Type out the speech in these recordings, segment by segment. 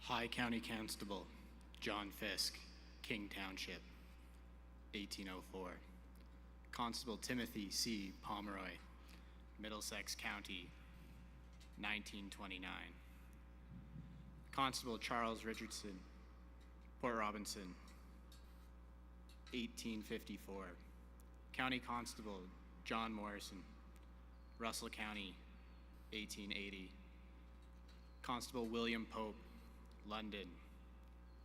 High County Constable John Fisk, King Township, 1804. Constable Timothy C. Pomeroy, Middlesex County, 1929. Constable Charles Richardson, Port Robinson, 1854. County Constable John Morrison, Russell County, 1880. Constable William Pope, London,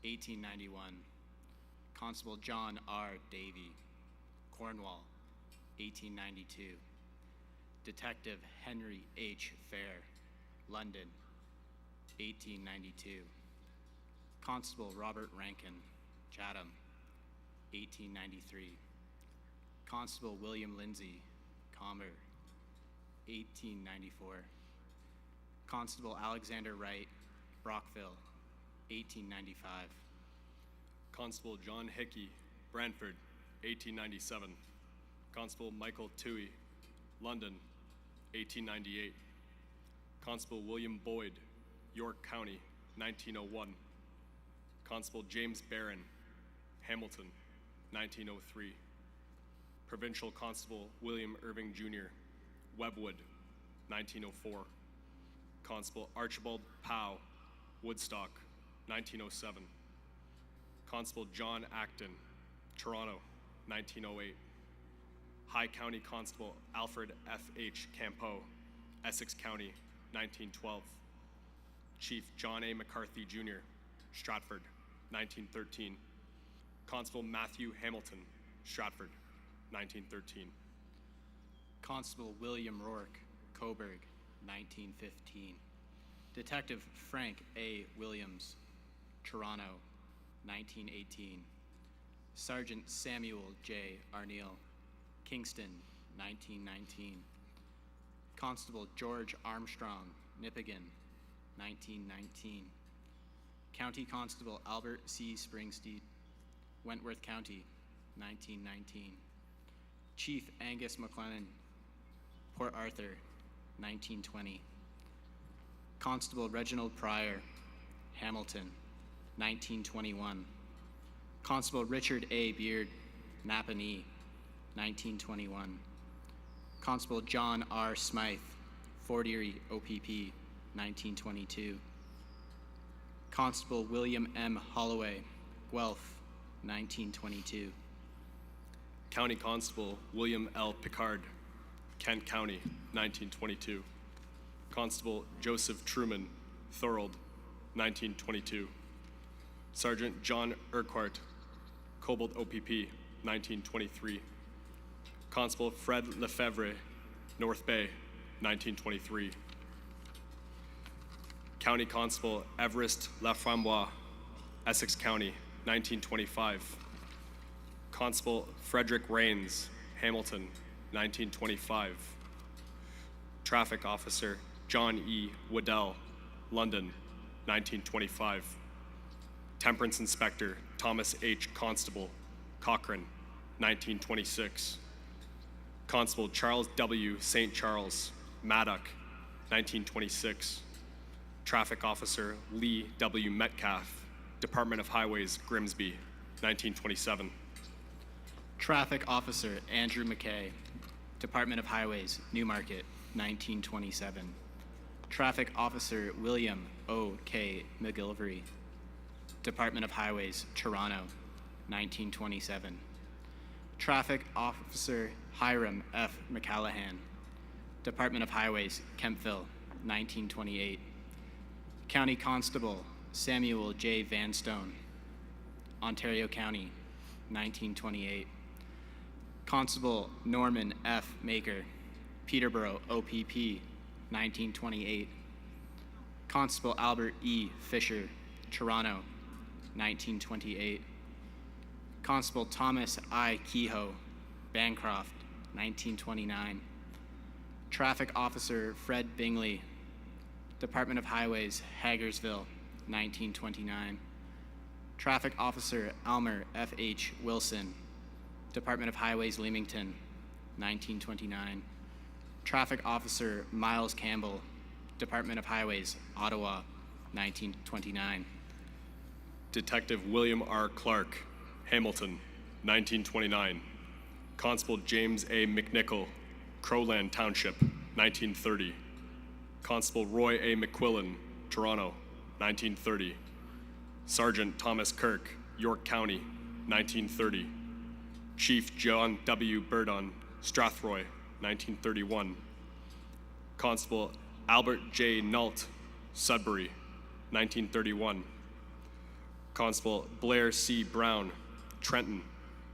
1891. Constable John R. Davey, Cornwall, 1892. Detective Henry H. Fair, London, 1892. Constable Robert Rankin, Chatham, 1893. Constable William Lindsay, Comber, 1894. Constable Alexander Wright, Brockville, 1895. Constable John Hickey, Brantford, 1897. Constable Michael Toohey, London, 1898. Constable William Boyd, York County, 1901. Constable James Barron, Hamilton, 1903. Provincial Constable William Irving Jr., Webwood, 1904. Constable Archibald Pow, Woodstock, 1907. Constable John Acton, Toronto, 1908. High County Constable Alfred F.H. Campeau, Essex County, 1912. Chief John A. McCarthy Jr., Stratford, 1913. Constable Matthew Hamilton, Stratford, 1913. Constable William Rourke, Coburg, 1915. Detective Frank A. Williams, Toronto, 1918. Sergeant Samuel J. Arneal, Kingston, 1919. Constable George Armstrong, Nipigon, 1919. County Constable Albert C. Springstead, Wentworth County, 1919. Chief Angus McLennan, Port Arthur, 1920. Constable Reginald Pryor, Hamilton, 1921. Constable Richard A. Beard, Napanee, 1921. Constable John R. Smythe, Fort Erie, OPP, 1922. Constable William M. Holloway, Guelph, 1922. County Constable William L. Picard, Kent County, 1922. Constable Joseph Truman, Thorold, 1922. Sergeant John Urquhart, Cobalt OPP, 1923. Constable Fred Lefebvre, North Bay, 1923. County Constable Everest Laframboise, Essex County, 1925. Constable Frederick Rains, Hamilton, 1925. Traffic Officer John E. Waddell, London, 1925. Temperance Inspector Thomas H. Constable, Cochrane, 1926. Constable Charles W. St. Charles, Maddock, 1926. Traffic Officer Lee W. Metcalf, Department of Highways, Grimsby, 1927. Traffic Officer Andrew McKay, Department of Highways, Newmarket, 1927. Traffic Officer William O. K. McGilvery, Department of Highways, Toronto, 1927. Traffic Officer Hiram F. McCallahan, Department of Highways, Kempville, 1928. County Constable Samuel J. Vanstone, Ontario County, 1928. Constable Norman F. Maker, Peterborough, OPP, 1928. Constable Albert E. Fisher, Toronto, 1928. Constable Thomas I. Kehoe, Bancroft, 1929. Traffic Officer Fred Bingley, Department of Highways, Hagersville, 1929. Traffic Officer Elmer F. H. Wilson, Department of Highways, Leamington, 1929. Traffic Officer Miles Campbell, Department of Highways, Ottawa, 1929. Detective William R. Clark, Hamilton, 1929. Constable James A. McNichol, Crowland Township, 1930. Constable Roy A. McQuillan, Toronto, 1930. Sergeant Thomas Kirk, York County, 1930. Chief John W. Burdon, Strathroy, 1931. Constable Albert J. Nault, Sudbury, 1931. Constable Blair C. Brown, Trenton,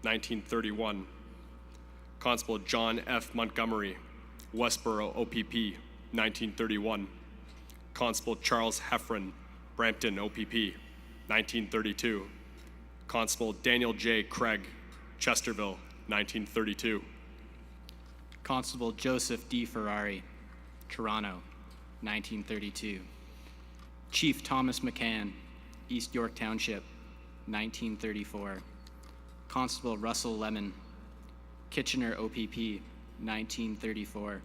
1931. Constable John F. Montgomery, Westboro OPP, 1931. Constable Charles Heffron, Brampton OPP, 1932. Constable Daniel J. Craig, Chesterville, 1932. Constable Joseph D. Ferrari, Toronto, 1932. Chief Thomas McCann, East York Township, 1934. Constable Russell Lemon, Kitchener OPP, 1934.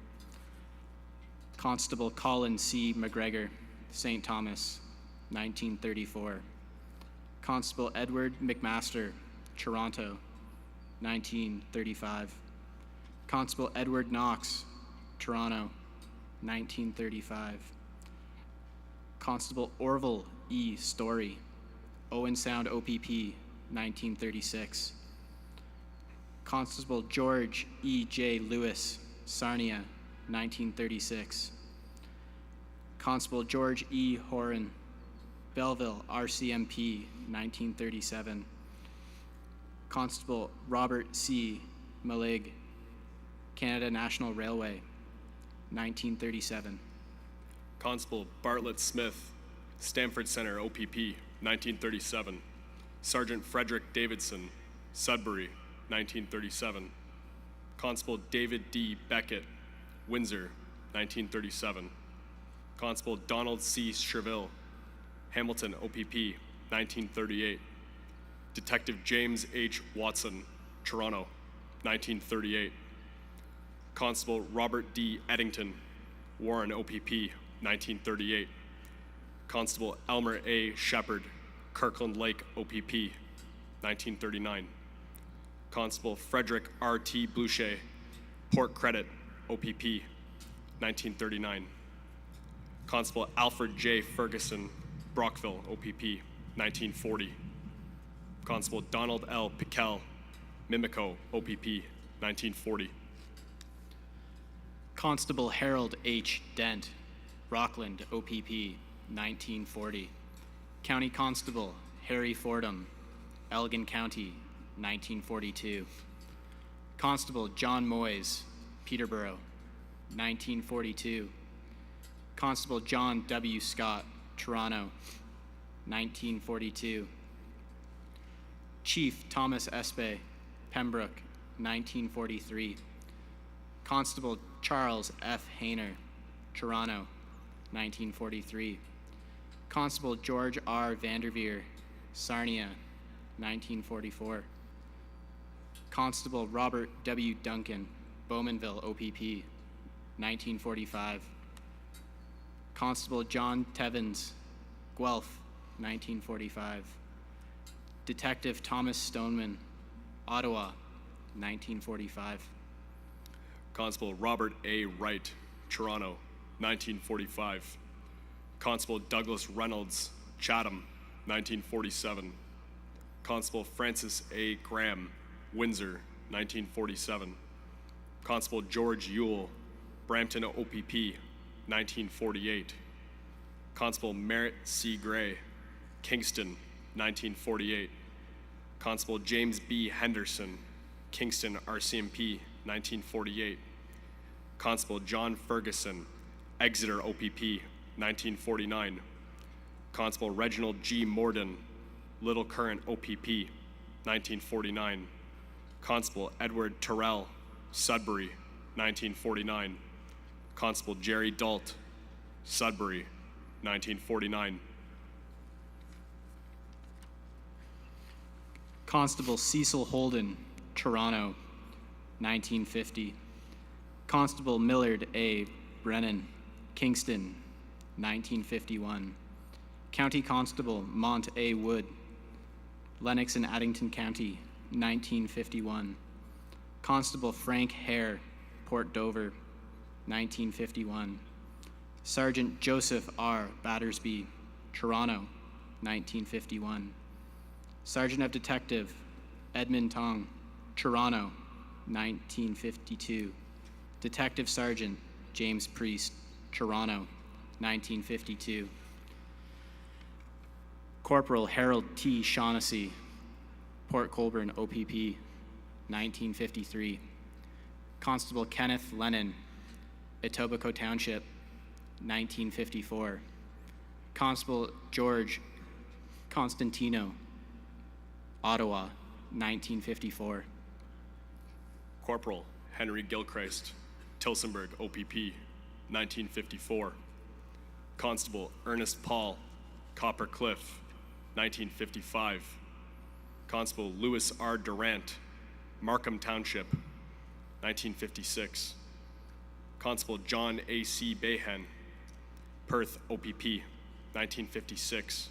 Constable Colin C. McGregor, St. Thomas, 1934. Constable Edward McMaster, Toronto, 1935. Constable Edward Knox, Toronto, 1935. Constable Orville E. Story, Owen Sound OPP, 1936. Constable George E. J. Lewis, Sarnia, 1936. Constable George E. Horan, Belleville, RCMP, 1937. Constable Robert C. Malig, Canada National Railway, 1937. Constable Bartlett Smith, Stamford Center OPP, 1937. Sergeant Frederick Davidson, Sudbury, 1937. Constable David D. Beckett, Windsor, 1937. Constable Donald C. Sherville, Hamilton OPP, 1938. Detective James H. Watson, Toronto, 1938. Constable Robert D. Eddington, Warren OPP, 1938. Constable Elmer A. Shepard, Kirkland Lake OPP, 1939. Constable Frederick R. T. Boucher, Port Credit OPP, 1939. Constable Alfred J. Ferguson, Brockville OPP, 1940. Constable Donald L. Piquel, Mimico OPP, 1940. Constable Harold H. Dent, Rockland OPP, 1940. County Constable Harry Fordham, Elgin County, 1942. Constable John Moyes, Peterborough, 1942. Constable John W. Scott, Toronto, 1942. Chief Thomas Espay, Pembroke, 1943. Constable Charles F. Hayner, Toronto, 1943. Constable George R. Vanderveer, Sarnia, 1944. Constable Robert W. Duncan, Bowmanville OPP, 1945. Constable John Tevins, Guelph, 1945. Detective Thomas Stoneman, Ottawa, 1945. Constable Robert A. Wright, Toronto, 1945. Constable Douglas Reynolds, Chatham, 1947. Constable Francis A. Graham, Windsor, 1947. Constable George Ewell, Brampton OPP, 1948. Constable Merritt C. Gray, Kingston, 1948. Constable James B. Henderson, Kingston RCMP, 1948. Constable John Ferguson, Exeter OPP, 1949. Constable Reginald G. Morden, Little Current OPP, 1949. Constable Edward Terrell, Sudbury, 1949. Constable Jerry Dalt, Sudbury, 1949. Constable Cecil Holden, Toronto, 1950. Constable Millard A. Brennan, Kingston, 1951. County Constable Mont A. Wood, Lennox and Addington County, 1951. Constable Frank Hare, Port Dover, 1951. Sergeant Joseph R. Battersby, Toronto, 1951. Sergeant of Detective Edmund Tong, Toronto, 1952. Detective Sergeant James Priest, Toronto, 1952. Corporal Harold T. Shaughnessy, Port Colborne, OPP, 1953. Constable Kenneth Lennon, Etobicoke Township, 1954. Constable George Constantino, Ottawa, 1954. Corporal Henry Gilchrist, Tilsonburg, OPP, 1954. Constable Ernest Paul, Copper Cliff, 1955. Constable Louis R. Durant, Markham Township, 1956. Constable John A.C. Bayhen, Perth, OPP, 1956.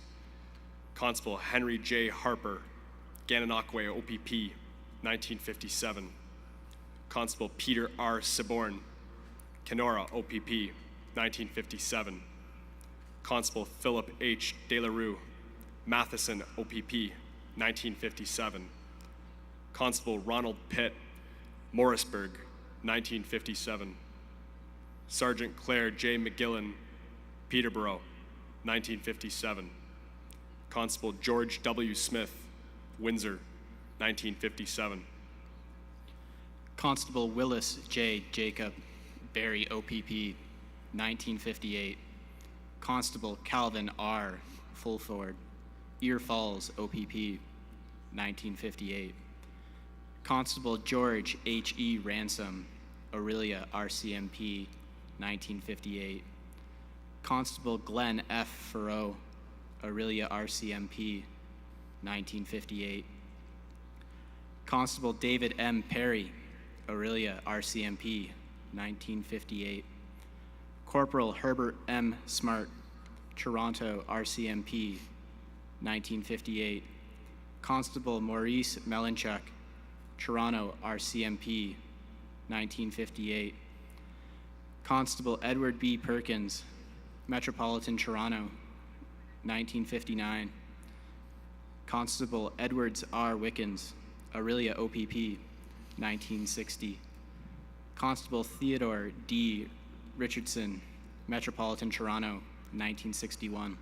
Constable Henry J. Harper, Gananoque, OPP, 1957. Constable Peter R. Siborn, Kenora, OPP, 1957. Constable Philip H. Delarue, Matheson, OPP, 1957. Constable Ronald Pitt, Morrisburg, 1957. Sergeant Claire J. McGillan, Peterborough, 1957. Constable George W. Smith, Windsor, 1957. Constable Willis J. Jacob, Barrie, OPP, 1958. Constable Calvin R. Fulford, Ear Falls, OPP, 1958. Constable George H.E. Ransom, Aurelia, RCMP, 1958. Constable Glenn F. Farreau, Aurelia, RCMP, 1958. Constable David M. Perry, Aurelia, RCMP, 1958. Corporal Herbert M. Smart, Toronto, RCMP, 1958. Constable Maurice Melanchuk, Toronto, RCMP, 1958. Constable Edward B. Perkins, Metropolitan Toronto, 1959. Constable Edwards R. Wickens, Aurelia, OPP, 1960. Constable Theodore D. Richardson, Metropolitan Toronto, 1961.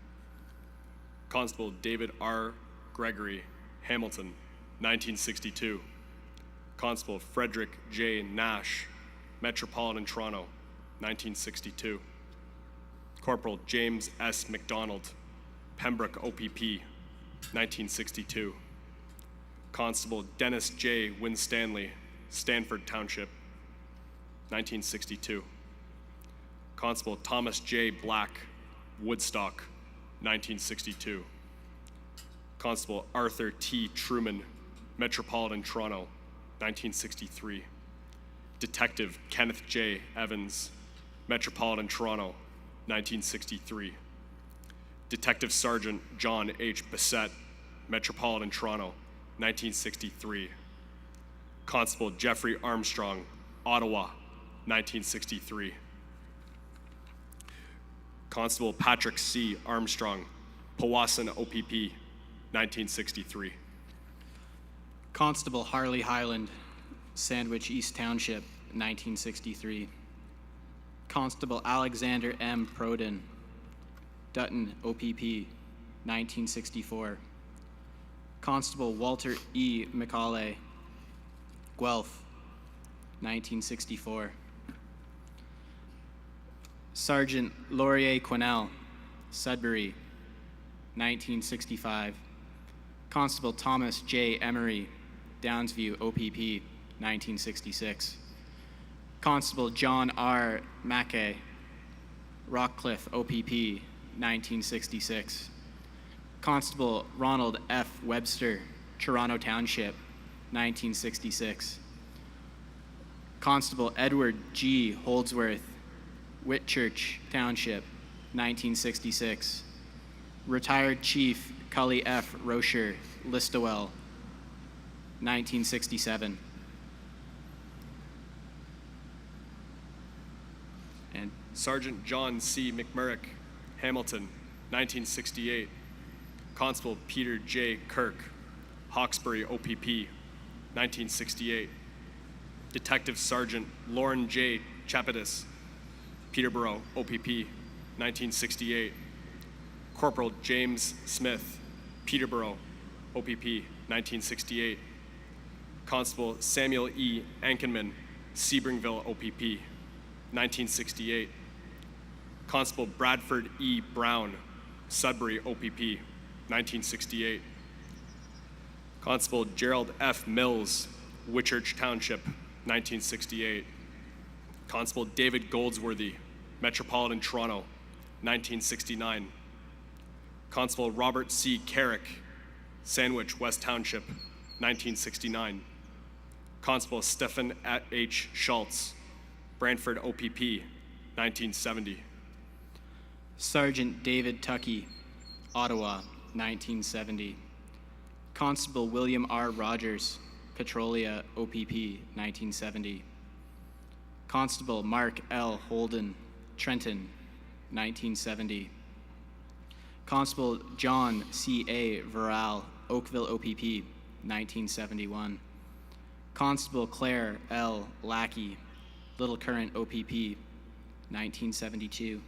Constable David R. Gregory, Hamilton, 1962. Constable Frederick J. Nash, Metropolitan Toronto, 1962. Corporal James S. McDonald, Pembroke, OPP, 1962. Constable Dennis J. Winstanley, Stanford Township, 1962. Constable Thomas J. Black, Woodstock, 1962. Constable Arthur T. Truman, Metropolitan Toronto, 1963. Detective Kenneth J. Evans, Metropolitan Toronto, 1963. Detective Sergeant John H. Bissett, Metropolitan Toronto, 1963. Constable Jeffrey Armstrong, Ottawa, 1963. Constable Patrick C. Armstrong, Powassan, OPP, 1963. Constable Harley Highland, Sandwich East Township, 1963. Constable Alexander M. Proden, Dutton, OPP, 1964. Constable Walter E. McCauley, Guelph, 1964. Sergeant Laurier Quinnell, Sudbury, 1965. Constable Thomas J. Emery, Downsview, OPP, 1966. Constable John R. Mackay, Rockcliffe, OPP, 1966. Constable Ronald F. Webster, Toronto Township, 1966. Constable Edward G. Holdsworth, Whitchurch Township, 1966. Retired Chief Cully F. Rocher, Listowel, 1967. And Sergeant John C. McMurrick, Hamilton, 1968. Constable Peter J. Kirk, Hawkesbury OPP, 1968. Detective Sergeant Lauren J. Chapadis, Peterborough OPP, 1968. Corporal James Smith, Peterborough OPP, 1968. Constable Samuel E. Ankenman, Sebringville OPP, 1968. Constable Bradford E. Brown, Sudbury OPP, 1968. Constable Gerald F. Mills, Whitchurch Township, 1968. Constable David Goldsworthy, Metropolitan Toronto, 1969. Constable Robert C. Carrick, Sandwich West Township, 1969. Constable Stephen H. Schultz, Brantford OPP, 1970. Sergeant David Tuckey, Ottawa, 1970. Constable William R. Rogers, Petrolia OPP, 1970. Constable Mark L. Holden, Trenton, 1970. Constable John C. A. Verral, Oakville OPP, 1971. Constable Claire L. Lackey, Little Current OPP, 1972.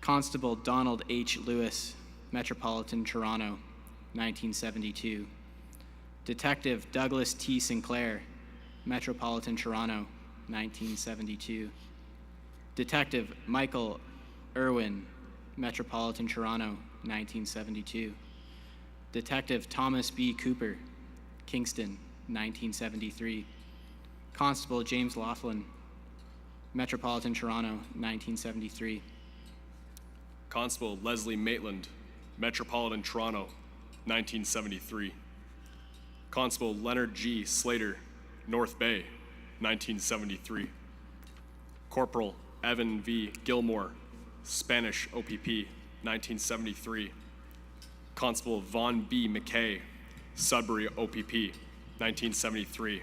Constable Donald H. Lewis, Metropolitan Toronto, 1972. Detective Douglas T. Sinclair, Metropolitan Toronto, 1972. Detective Michael Irwin, Metropolitan Toronto, 1972. Detective Thomas B. Cooper, Kingston, 1973. Constable James Laughlin, Metropolitan Toronto, 1973. Constable Leslie Maitland, Metropolitan Toronto, 1973. Constable Leonard G. Slater, North Bay, 1973. Corporal Evan V. Gilmore, Spanish OPP, 1973. Constable Vaughn B. McKay, Sudbury OPP, 1973.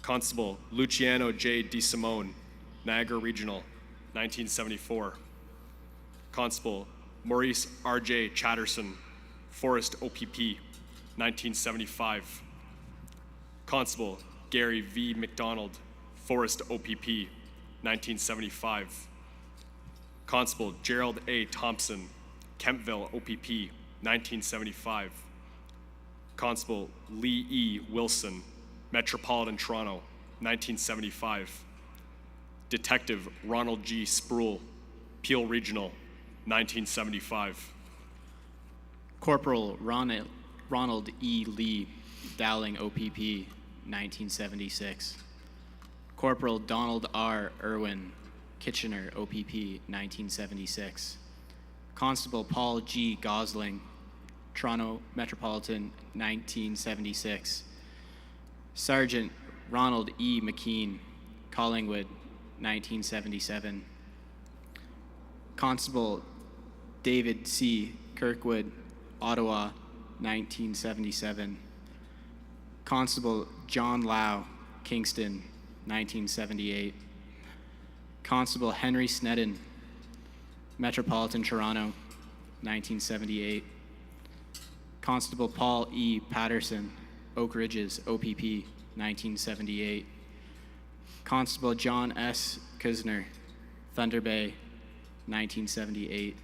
Constable Luciano J. DeSimone, Niagara Regional, 1974. Constable Maurice R.J. Chatterson, Forest OPP, 1975. Constable Gary V. McDonald, Forest OPP, 1975. Constable Gerald A. Thompson, Kempville OPP, 1975. Constable Lee E. Wilson, Metropolitan Toronto, 1975. Detective Ronald G. Sproul, Peel Regional, 1975. Corporal Ronald E. Lee, Dowling OPP, 1976. Corporal Donald R. Irwin, Kitchener OPP, 1976. Constable Paul G. Gosling, Toronto Metropolitan, 1976. Sergeant Ronald E. McKean, Collingwood, 1977. Constable David C. Kirkwood, Ottawa, 1977. Constable John Lau, Kingston, 1978. Constable Henry Snedden, Metropolitan Toronto, 1978. Constable Paul E. Patterson, Oak Ridges, OPP, 1978. Constable John S. Kisner, Thunder Bay, 1978.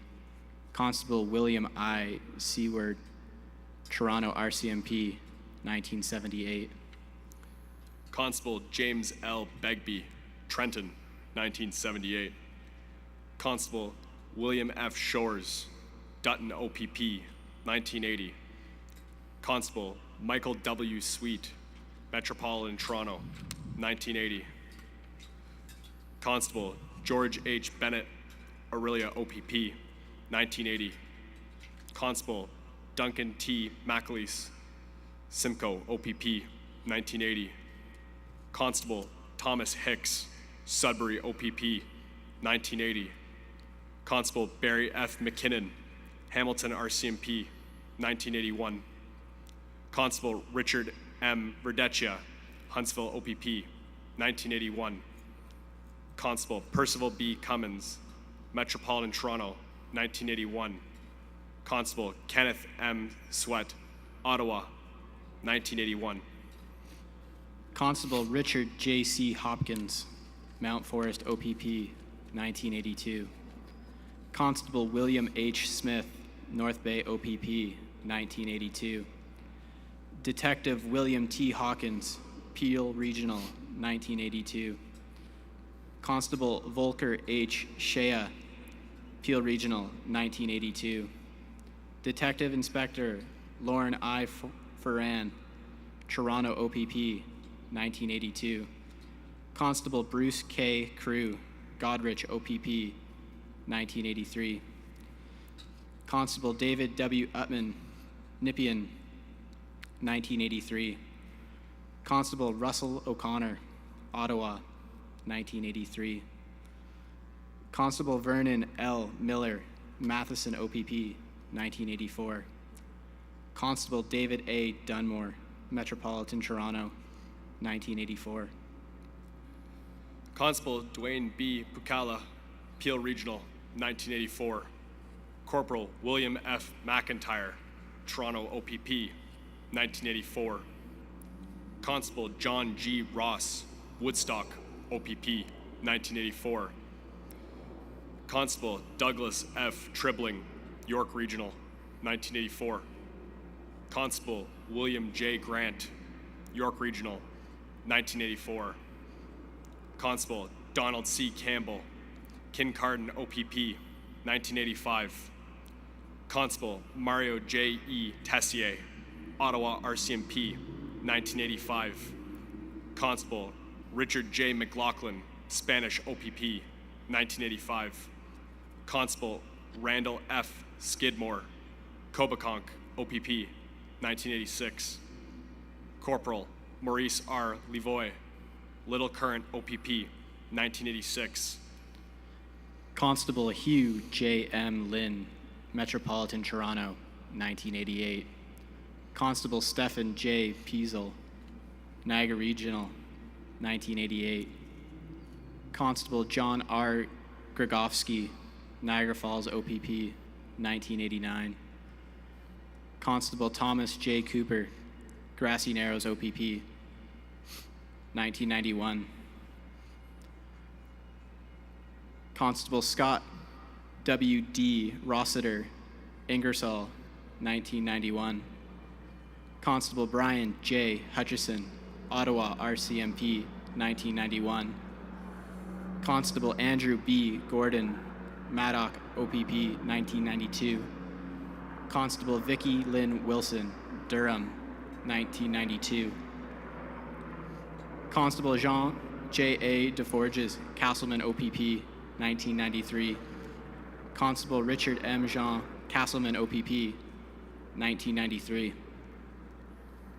Constable William I. Seward, Toronto RCMP, 1978. Constable James L. Begbie, Trenton, 1978. Constable William F. Shores, Dutton OPP, 1980. Constable Michael W. Sweet, Metropolitan Toronto, 1980. Constable George H. Bennett, Aurelia OPP, 1980. Constable Duncan T. McAleese, Simcoe OPP, 1980. Constable Thomas Hicks, Sudbury OPP, 1980. Constable Barry F. McKinnon, Hamilton RCMP, 1981. Constable Richard M. Verdecchia, Huntsville OPP, 1981. Constable Percival B. Cummins, Metropolitan Toronto, 1981. Constable Kenneth M. Sweat, Ottawa, 1981. Constable Richard J.C. Hopkins, Mount Forest OPP, 1982. Constable William H. Smith, North Bay OPP, 1982. Detective William T. Hawkins, Peel Regional, 1982. Constable Volker H. Shea, Peel Regional, 1982. Detective Inspector Lauren I. Ferran, Toronto OPP, 1982. Constable Bruce K. Crew, Godrich OPP, 1983. Constable David W. Utman, Nippian, 1983. Constable Russell O'Connor, Ottawa, 1983. Constable Vernon L. Miller, Matheson OPP, 1984. Constable David A. Dunmore, Metropolitan Toronto, 1984. Constable Dwayne B. Pukala, Peel Regional, 1984. Corporal William F. McIntyre, Toronto OPP, 1984. Constable John G. Ross, Woodstock OPP, 1984. Constable Douglas F. Tribling, York Regional, 1984. Constable William J. Grant, York Regional, 1984. Constable Donald C. Campbell, Kincardine OPP, 1985. Constable Mario J. E. Tessier, Ottawa RCMP, 1985. Constable Richard J. McLaughlin, Spanish OPP, 1985. Constable Randall F. Skidmore, Cobeconk OPP, 1986. Corporal Maurice R. Levoy, Little Current OPP, 1986. Constable Hugh J. M. Lynn, Metropolitan Toronto, 1988. Constable Stephen J. Peasel, Niagara Regional, 1988. Constable John R. Grigofsky, Niagara Falls OPP, 1989. Constable Thomas J. Cooper, Grassy Narrows OPP, 1991. Constable Scott W. D. Rossiter, Ingersoll, 1991. Constable Brian J. Hutchison, Ottawa RCMP, 1991. Constable Andrew B. Gordon, Maddock OPP, 1992. Constable Vicki Lynn Wilson, Durham, 1992. Constable Jean J. A. DeForges, Castleman OPP, 1993. Constable Richard M. Jean, Castleman OPP, 1993.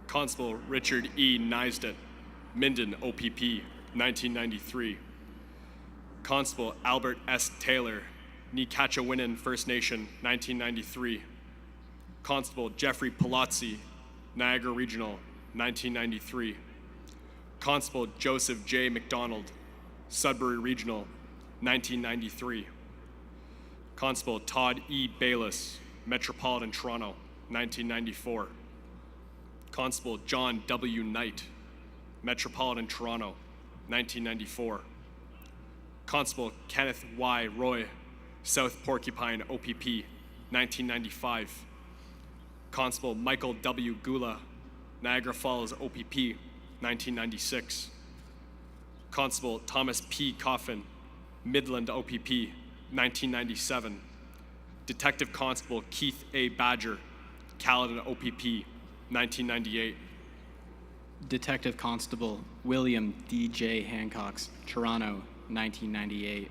Constable Richard E. Neisdet, Minden OPP, 1993. Constable Albert S. Taylor, Necatchawinnon First Nation, 1993. Constable Jeffrey Palazzi, Niagara Regional, 1993. Constable Joseph J. McDonald, Sudbury Regional, 1993. Constable Todd E. Bayless, Metropolitan Toronto, 1994. Constable John W. Knight, Metropolitan Toronto, 1994. Constable Kenneth Y. Roy, South Porcupine OPP, 1995. Constable Michael W. Gula, Niagara Falls OPP, 1996. Constable Thomas P. Coffin, Midland OPP, 1997. Detective Constable Keith A. Badger, Caledon OPP, 1998. Detective Constable William D.J. Hancox, Toronto, 1998.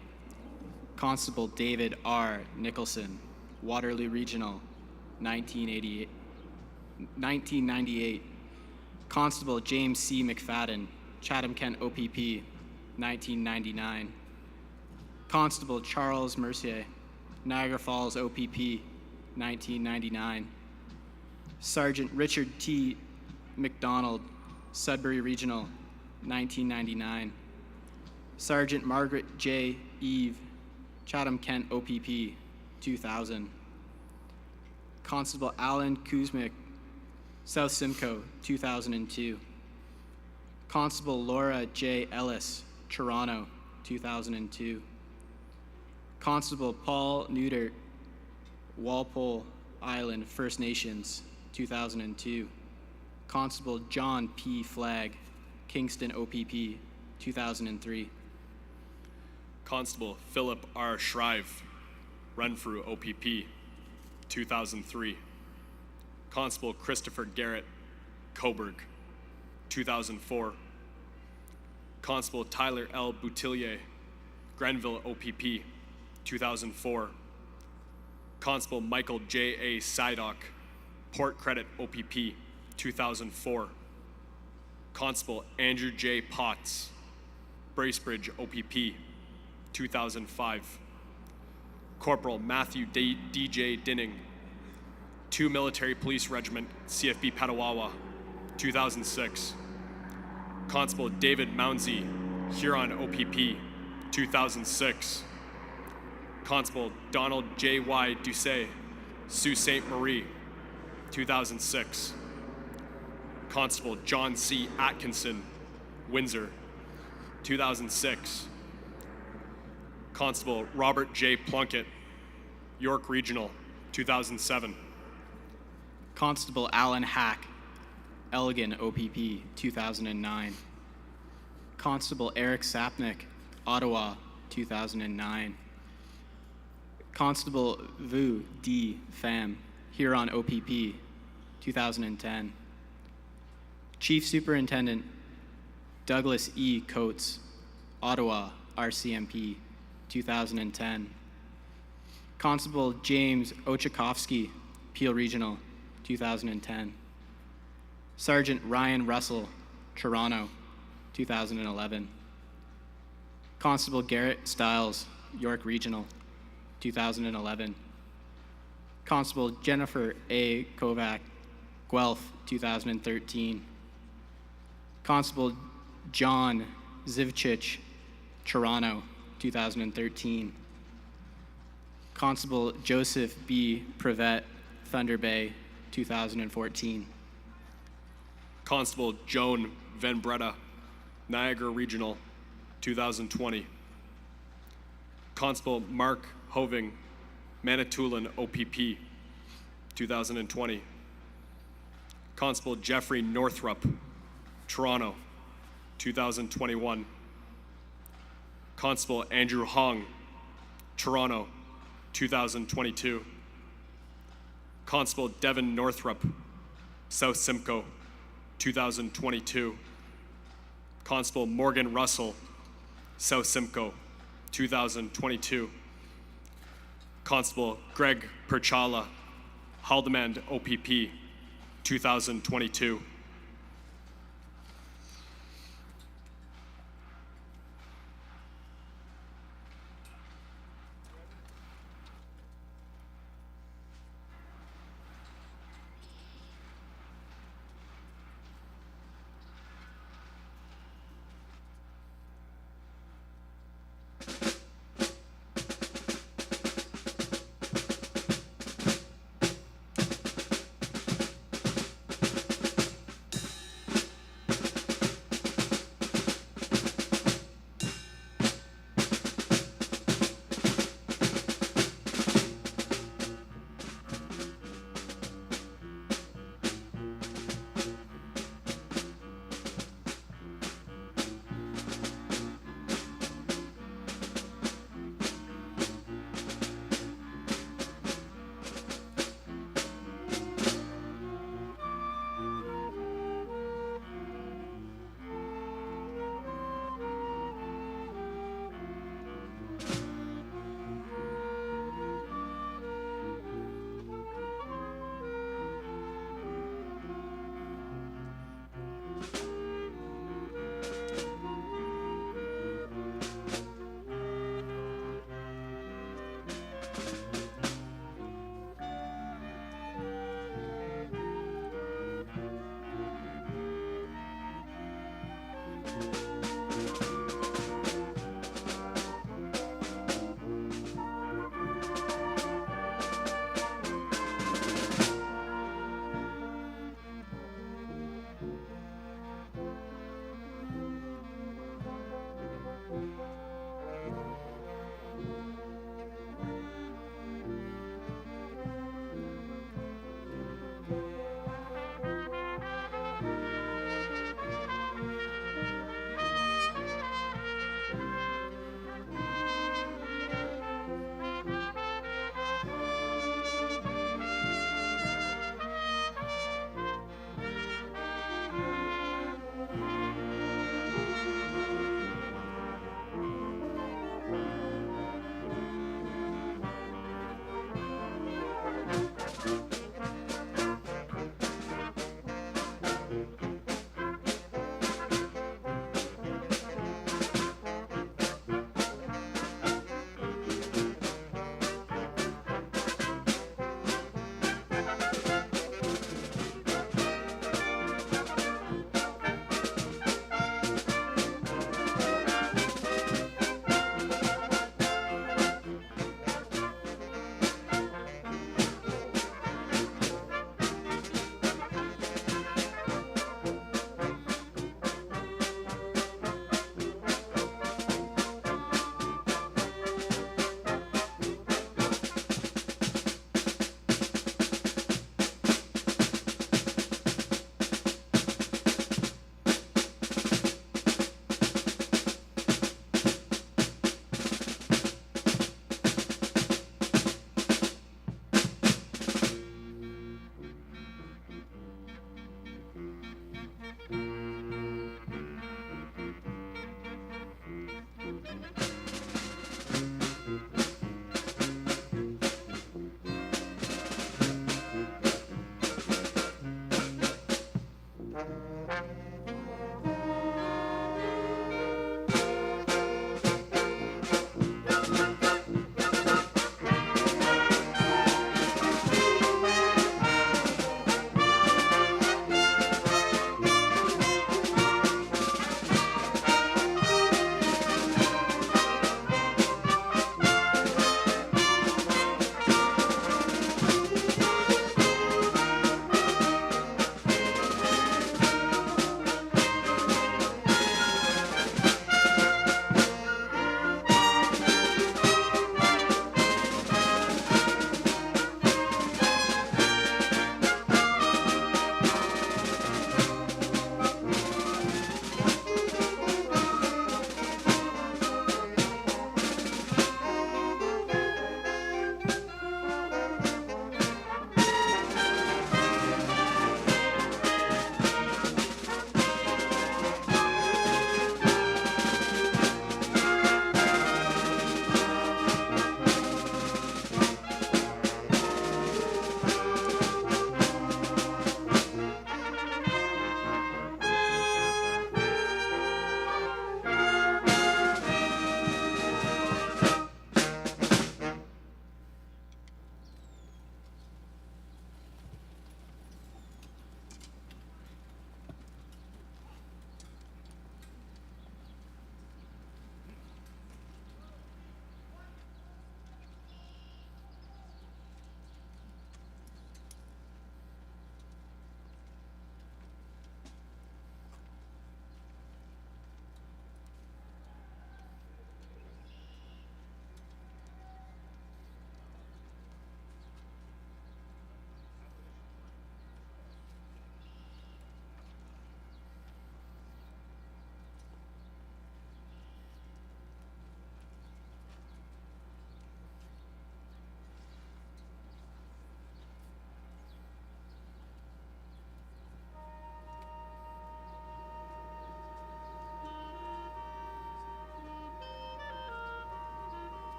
Constable David R. Nicholson, Waterloo Regional, 1998. Constable James C. McFadden, Chatham-Kent OPP, 1999. Constable Charles Mercier, Niagara Falls OPP, 1999. Sergeant Richard T. McDonald, Sudbury Regional, 1999. Sergeant Margaret J. Eve, Chatham-Kent OPP, 2000. Constable Alan Kuzmic, South Simcoe, 2002. Constable Laura J. Ellis, Toronto, 2002. Constable Paul Neutert, Walpole Island First Nations, 2002. Constable John P. Flagg, Kingston OPP, 2003. Constable Philip R. Shrive, Renfrew OPP, 2003. Constable Christopher Garrett, Coburg, 2004. Constable Tyler L. Boutillier, Grenville OPP, 2004. Constable Michael J. A. Sydock, Port Credit OPP, 2004. Constable Andrew J. Potts, Bracebridge OPP, 2005. Corporal Matthew D.J. Dinning, 2 Military Police Regiment, CFB Petawawa, 2006. Constable David Mounsey, Huron OPP, 2006. Constable Donald J.Y. Doucet, Sault Ste. Marie, 2006. Constable John C. Atkinson, Windsor, 2006. Constable Robert J. Plunkett, York Regional, 2007. Constable Alan Hack, Elgin OPP, 2009. Constable Eric Sapnick, Ottawa, 2009. Constable Vu D. Pham, Huron OPP, 2010. Chief Superintendent Douglas E. Coates, Ottawa, RCMP, 2010. Constable James Ochakovsky, Peel Regional, 2010. Sergeant Ryan Russell, Toronto, 2011. Constable Garrett Stiles, York Regional, 2011. Constable Jennifer A. Kovac, Guelph, 2013. Constable John Zivchich, Toronto, 2013. Constable Joseph B. Prevet, Thunder Bay, 2014. Constable Joan Venbretta, Niagara Regional, 2020. Constable Mark Hoving, Manitoulin OPP, 2020. Constable Jeffrey Northrup, Toronto, 2021. Constable Andrew Hong, Toronto, 2022. Constable Devin Northrup, South Simcoe, 2022. Constable Morgan Russell, South Simcoe, 2022. Constable Greg Perchala, Haldimand OPP, 2022.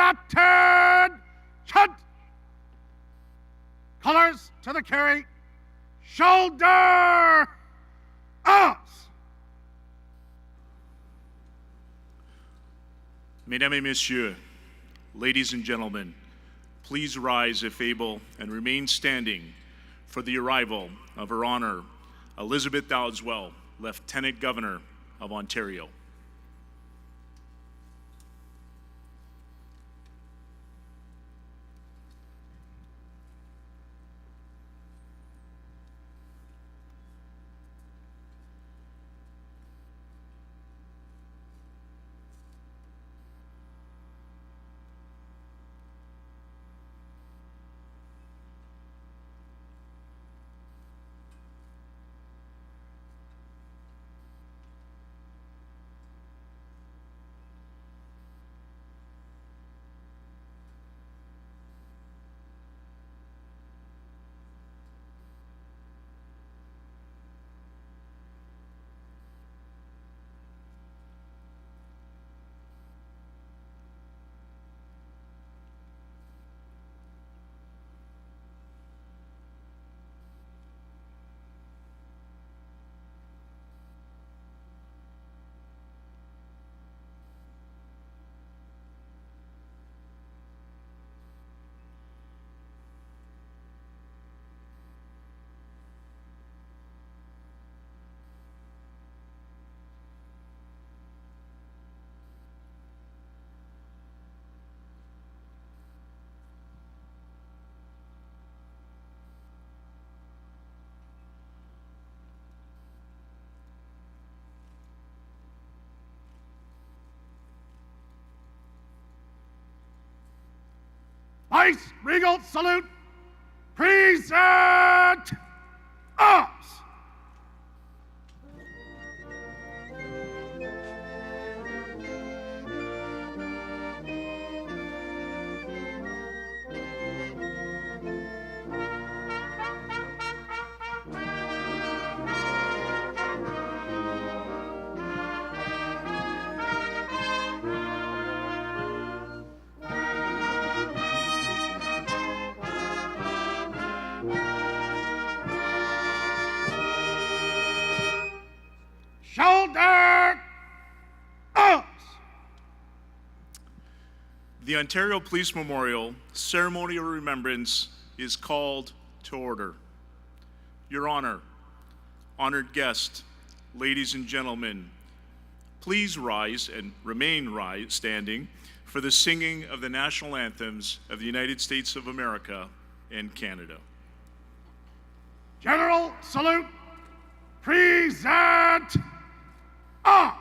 Upturn! Shunt! Colors to the carry. Shoulder! Arms! Mesdames et messieurs, ladies and gentlemen, please rise if able and remain standing for the arrival of Her Honor Elizabeth Dowdeswell, Lieutenant Governor of Ontario. Vice Regal salute. Present arms. Shoulder arms. The Ontario Police Memorial Ceremony of Remembrance is called to order. Your Honor, honored guests, ladies and gentlemen, please rise and remain standing for the singing of the national anthems of the United States of America and Canada. General salute. Present arms.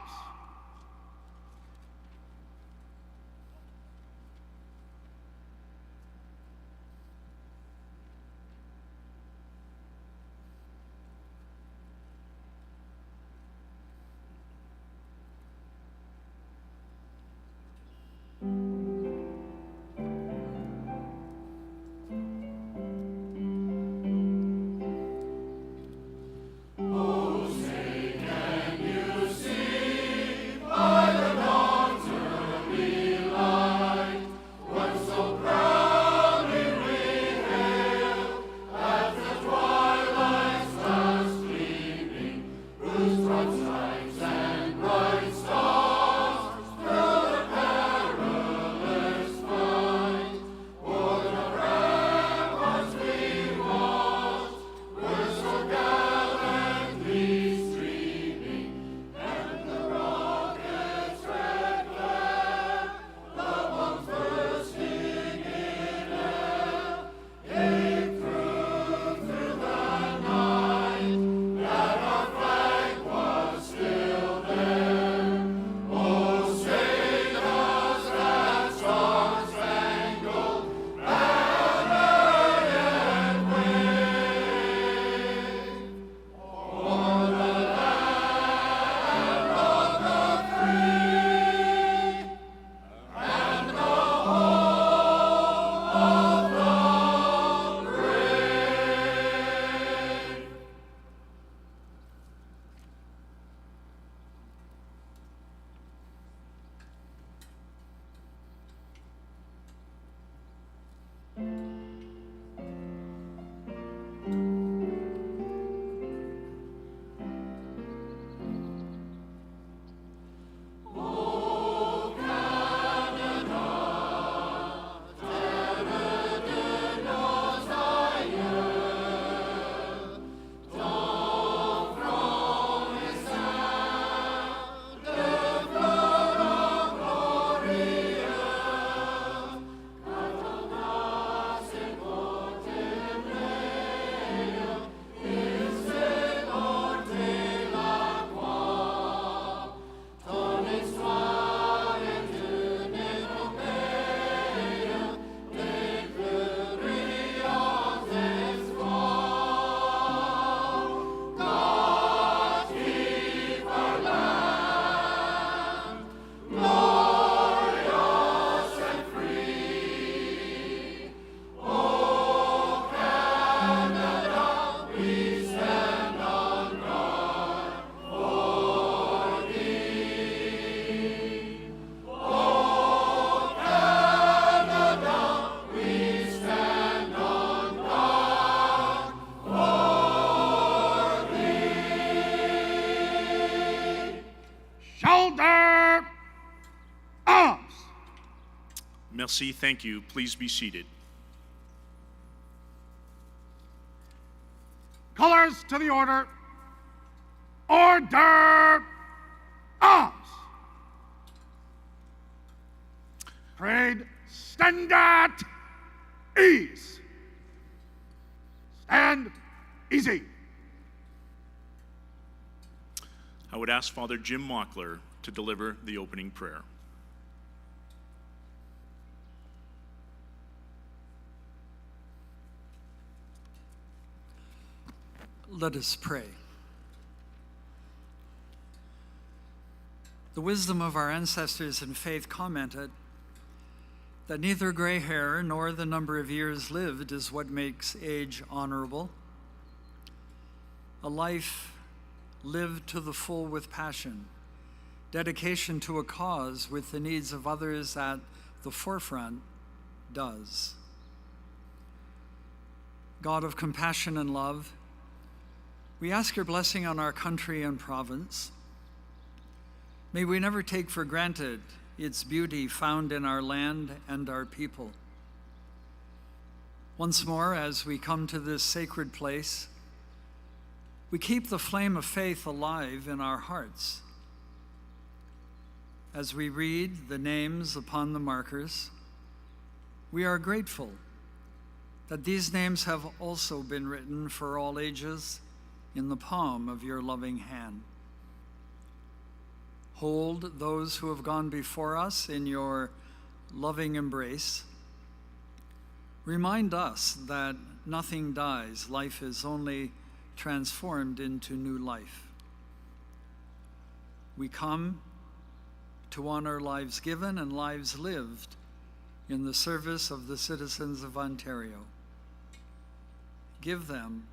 Shoulder arms. Merci, thank you. Please be seated. Colors to the order. Order arms. Parade stand at ease. Stand easy. I would ask Father Jim Mockler to deliver the opening prayer. Let us pray. The wisdom of our ancestors in faith commented that neither gray hair nor the number of years lived is what makes age honorable. A life lived to the full with passion, dedication to a cause with the needs of others at the forefront does. God of compassion and love, we ask your blessing on our country and province. May we never take for granted its beauty found in our land and our people. Once more, as we come to this sacred place, we keep the flame of faith alive in our hearts. As we read the names upon the markers, we are grateful that these names have also been written for all ages in the palm of your loving hand. Hold those who have gone before us in your loving embrace. Remind us that nothing dies, life is only transformed into new life. We come to honor lives given and lives lived in the service of the citizens of Ontario. Give them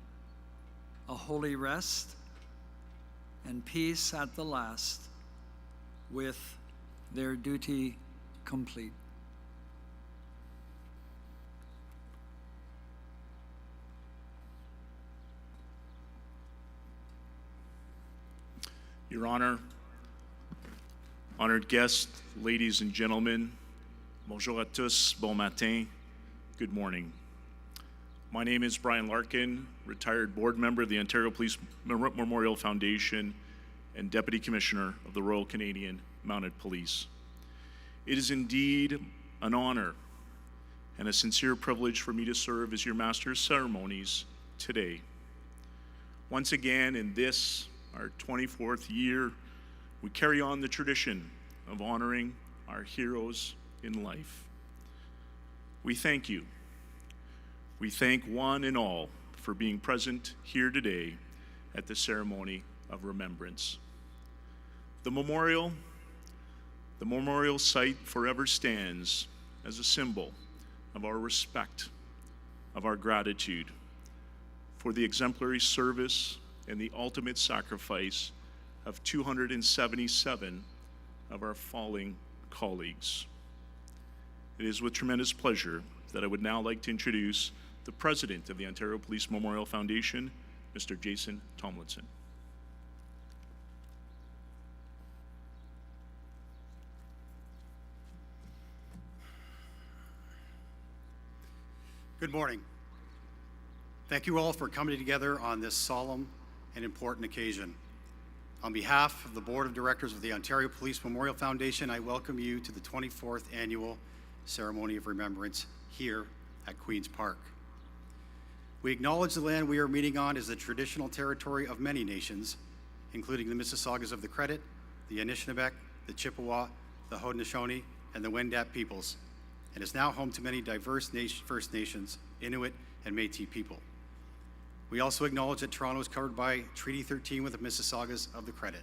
a holy rest and peace at the last, with their duty complete. Your Honor, honored guests, ladies and gentlemen, bonjour à tous, bon matin, good morning. My name is Brian Larkin, retired board member of the Ontario Police Memorial Foundation and Deputy Commissioner of the Royal Canadian Mounted Police. It is indeed an honor and a sincere privilege for me to serve as your Master of Ceremonies today. Once again, in this, our 24th year, we carry on the tradition of honoring our heroes in life. We thank you. We thank one and all for being present here today at the ceremony of remembrance. The memorial site forever stands as a symbol of our respect, of our gratitude for the exemplary service and the ultimate sacrifice of 277 of our falling colleagues. It is with tremendous pleasure that I would now like to introduce the President of the Ontario Police Memorial Foundation, Mr. Jason Tomlinson. Good morning. Thank you all for coming together on this solemn and important occasion. On behalf of the Board of Directors of the Ontario Police Memorial Foundation, I welcome you to the 24th Annual Ceremony of Remembrance here at Queen's Park. We acknowledge the land we are meeting on is the traditional territory of many nations, including the Mississaugas of the Credit, the Anishinaabe, the Chippewa, the Haudenosaunee, and the Wendat peoples, and is now home to many diverse First Nations, Inuit, and Métis people. We also acknowledge that Toronto is covered by Treaty 13 with the Mississaugas of the Credit.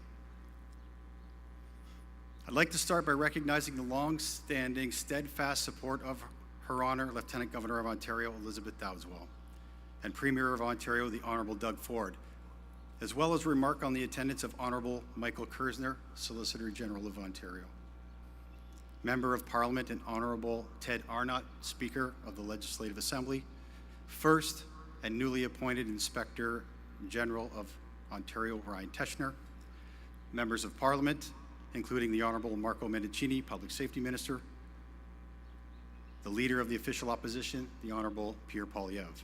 I'd like to start by recognizing the long-standing, steadfast support of Her Honor, Lieutenant Governor of Ontario, Elizabeth Dowdeswell, and Premier of Ontario, the Honorable Doug Ford, as well as remark on the attendance of Honorable Michael Kerzner, Solicitor General of Ontario, Member of Parliament and Honorable Ted Arnott, Speaker of the Legislative Assembly, First and newly appointed Inspector General of Ontario, Ryan Teschner, Members of Parliament, including the Honorable Marco Mendicini, Public Safety Minister, the Leader of the Official Opposition, the Honorable Pierre Poilievre.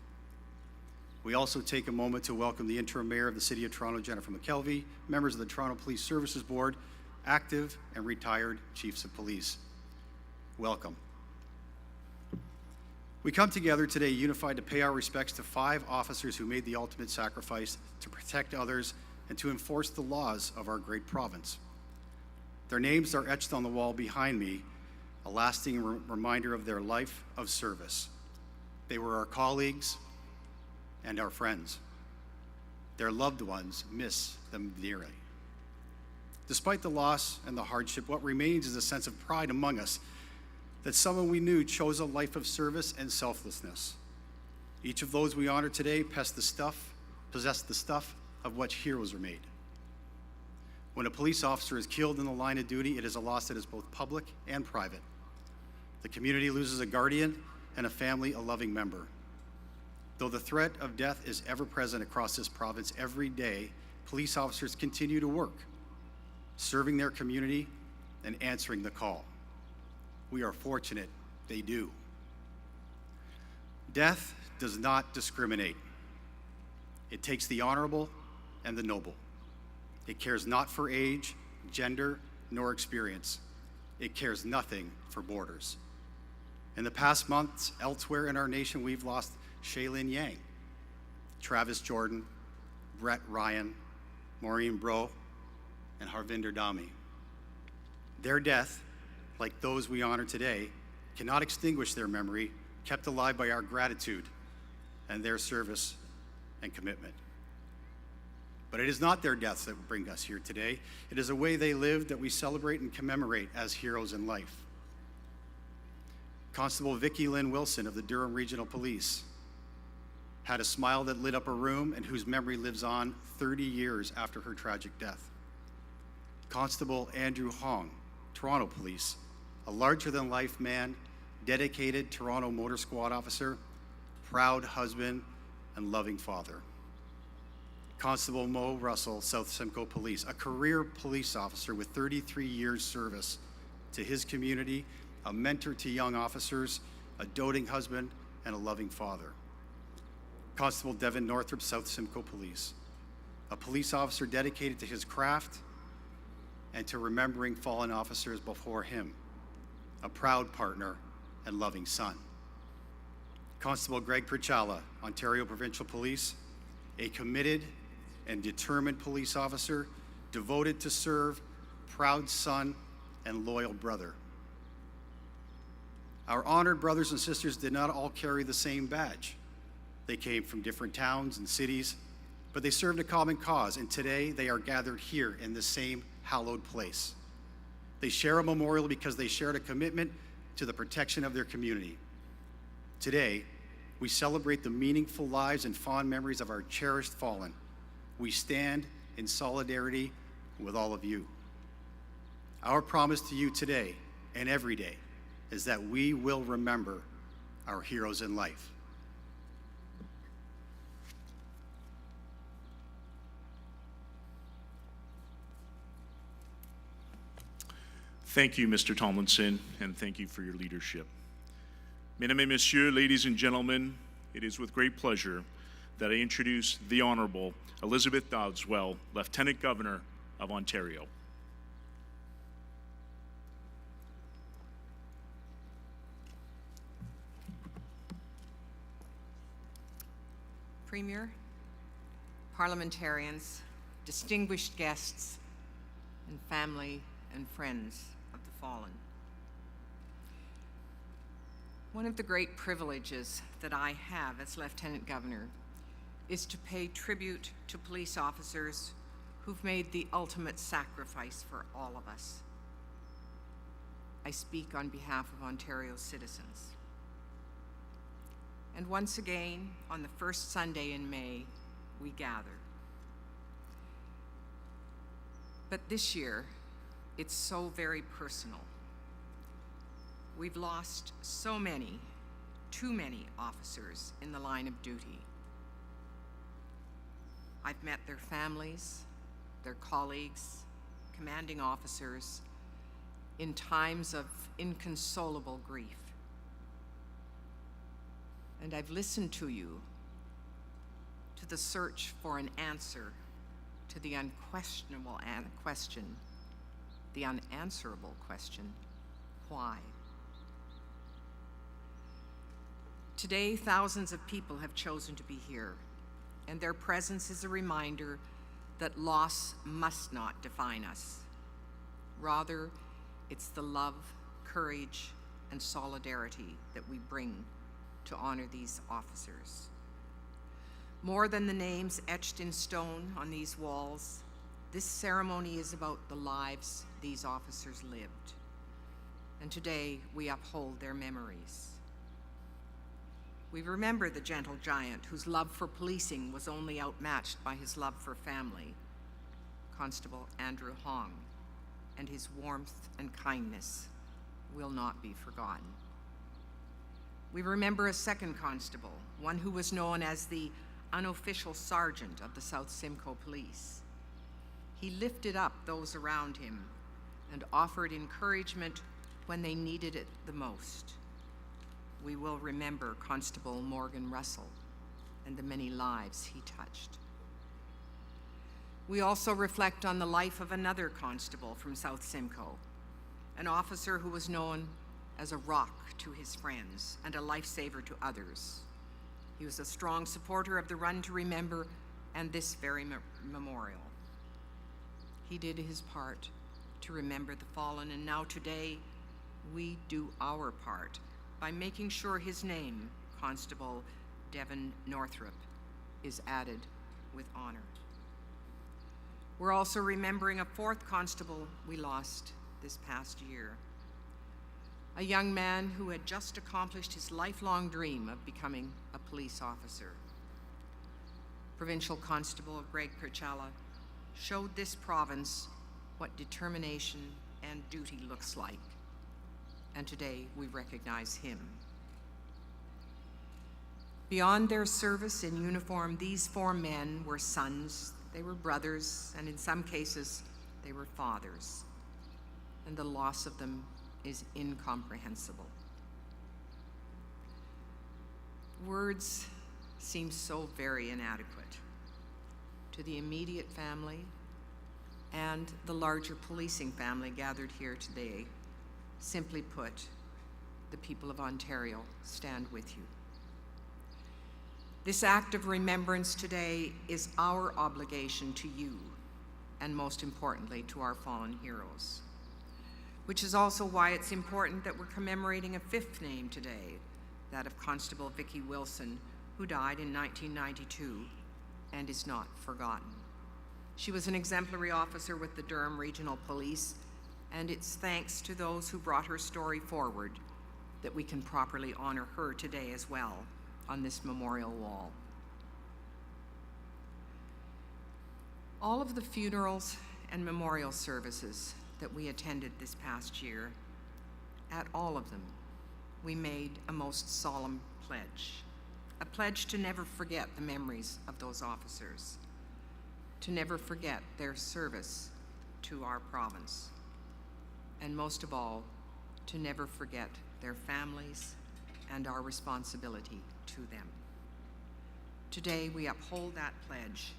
We also take a moment to welcome the Interim Mayor of the City of Toronto, Jennifer McKelvey, members of the Toronto Police Services Board, active and retired Chiefs of Police. Welcome. We come together today unified to pay our respects to 5 officers who made the ultimate sacrifice to protect others and to enforce the laws of our great province. Their names are etched on the wall behind me, a lasting reminder of their life of service. They were our colleagues and our friends. Their loved ones miss them dearly. Despite the loss and the hardship, what remains is a sense of pride among us that someone we knew chose a life of service and selflessness. Each of those we honor today possessed the stuff of which heroes are made. When a police officer is killed in the line of duty, it is a loss that is both public and private. The community loses a guardian and a family, a loving member. Though the threat of death is ever present across this province, every day, police officers continue to work, serving their community and answering the call. We are fortunate they do. Death does not discriminate. It takes the honorable and the noble. It cares not for age, gender, nor experience. It cares nothing for borders. In the past months, elsewhere in our nation, we've lost Shaylin Yang, Travis Jordan, Brett Ryan, Maureen Bro, and Harvinder Dhami. Their death, like those we honor today, cannot extinguish their memory, kept alive by our gratitude and their service and commitment. But it is not their deaths that bring us here today. It is a way they lived that we celebrate and commemorate as heroes in life. Constable Vicki Lynn Wilson of the Durham Regional Police had a smile that lit up a room and whose memory lives on 30 years after her tragic death. Constable Andrew Hong, Toronto Police, a larger-than-life man, dedicated Toronto Motor Squad officer, proud husband, and loving father. Constable Mo Russell, South Simcoe Police, a career police officer with 33 years service to his community, a mentor to young officers, a doting husband, and a loving father. Constable Devin Northrup, South Simcoe Police, a police officer dedicated to his craft and to remembering fallen officers before him, a proud partner and loving son. Constable Greg Perchala, Ontario Provincial Police, a committed and determined police officer, devoted to serve, proud son, and loyal brother. Our honored brothers and sisters did not all carry the same badge. They came from different towns and cities, but they served a common cause, and today they are gathered here in the same hallowed place. They share a memorial because they shared a commitment to the protection of their community. Today, we celebrate the meaningful lives and fond memories of our cherished fallen. We stand in solidarity with all of you. Our promise to you today and every day is that we will remember our heroes in life. Thank you, Mr. Tomlinson, and thank you for your leadership. Mesdames et Messieurs, ladies and gentlemen, it is with great pleasure that I introduce the Honorable Elizabeth Dowdeswell, Lieutenant Governor of Ontario. Premier, parliamentarians, distinguished guests, and family and friends of the fallen. One of the great privileges that I have as Lieutenant Governor is to pay tribute to police officers who've made the ultimate sacrifice for all of us. I speak on behalf of Ontario's citizens. And once again, on the first Sunday in May, we gather. But this year, it's so very personal. We've lost so many, too many officers in the line of duty. I've met their families, their colleagues, commanding officers in times of inconsolable grief. And I've listened to you, to the search for an answer to the unquestionable question, the unanswerable question, why? Today, thousands of people have chosen to be here, and their presence is a reminder that loss must not define us. Rather, it's the love, courage, and solidarity that we bring to honor these officers. More than the names etched in stone on these walls, this ceremony is about the lives these officers lived. And today we uphold their memories. We remember the gentle giant whose love for policing was only outmatched by his love for family, Constable Andrew Hong, and his warmth and kindness will not be forgotten. We remember a second constable, one who was known as the unofficial sergeant of the South Simcoe Police. He lifted up those around him and offered encouragement when they needed it the most. We will remember Constable Morgan Russell and the many lives he touched. We also reflect on the life of another constable from South Simcoe, an officer who was known as a rock to his friends and a lifesaver to others. He was a strong supporter of the Run to Remember and this very memorial. He did his part to remember the fallen, and now today we do our part by making sure his name, Constable Devon Northrup, is added with honor. We're also remembering a fourth constable we lost this past year, a young man who had just accomplished his lifelong dream of becoming a police officer. Provincial Constable Greg Perchala showed this province what determination and duty looks like, and today we recognize him. Beyond their service in uniform, these four men were sons, they were brothers, and in some cases, they were fathers, and the loss of them is incomprehensible. Words seem so very inadequate to the immediate family and the larger policing family gathered here today. Simply put, the people of Ontario stand with you. This act of remembrance today is our obligation to you, and most importantly, to our fallen heroes, which is also why it's important that we're commemorating a fifth name today, that of Constable Vicki Wilson, who died in 1992 and is not forgotten. She was an exemplary officer with the Durham Regional Police, and it's thanks to those who brought her story forward that we can properly honor her today as well on this memorial wall. All of the funerals and memorial services that we attended this past year, at all of them, we made a most solemn pledge. A pledge to never forget the memories of those officers, to never forget their service to our province, and most of all, to never forget their families and our responsibility to them. Today, we uphold that pledge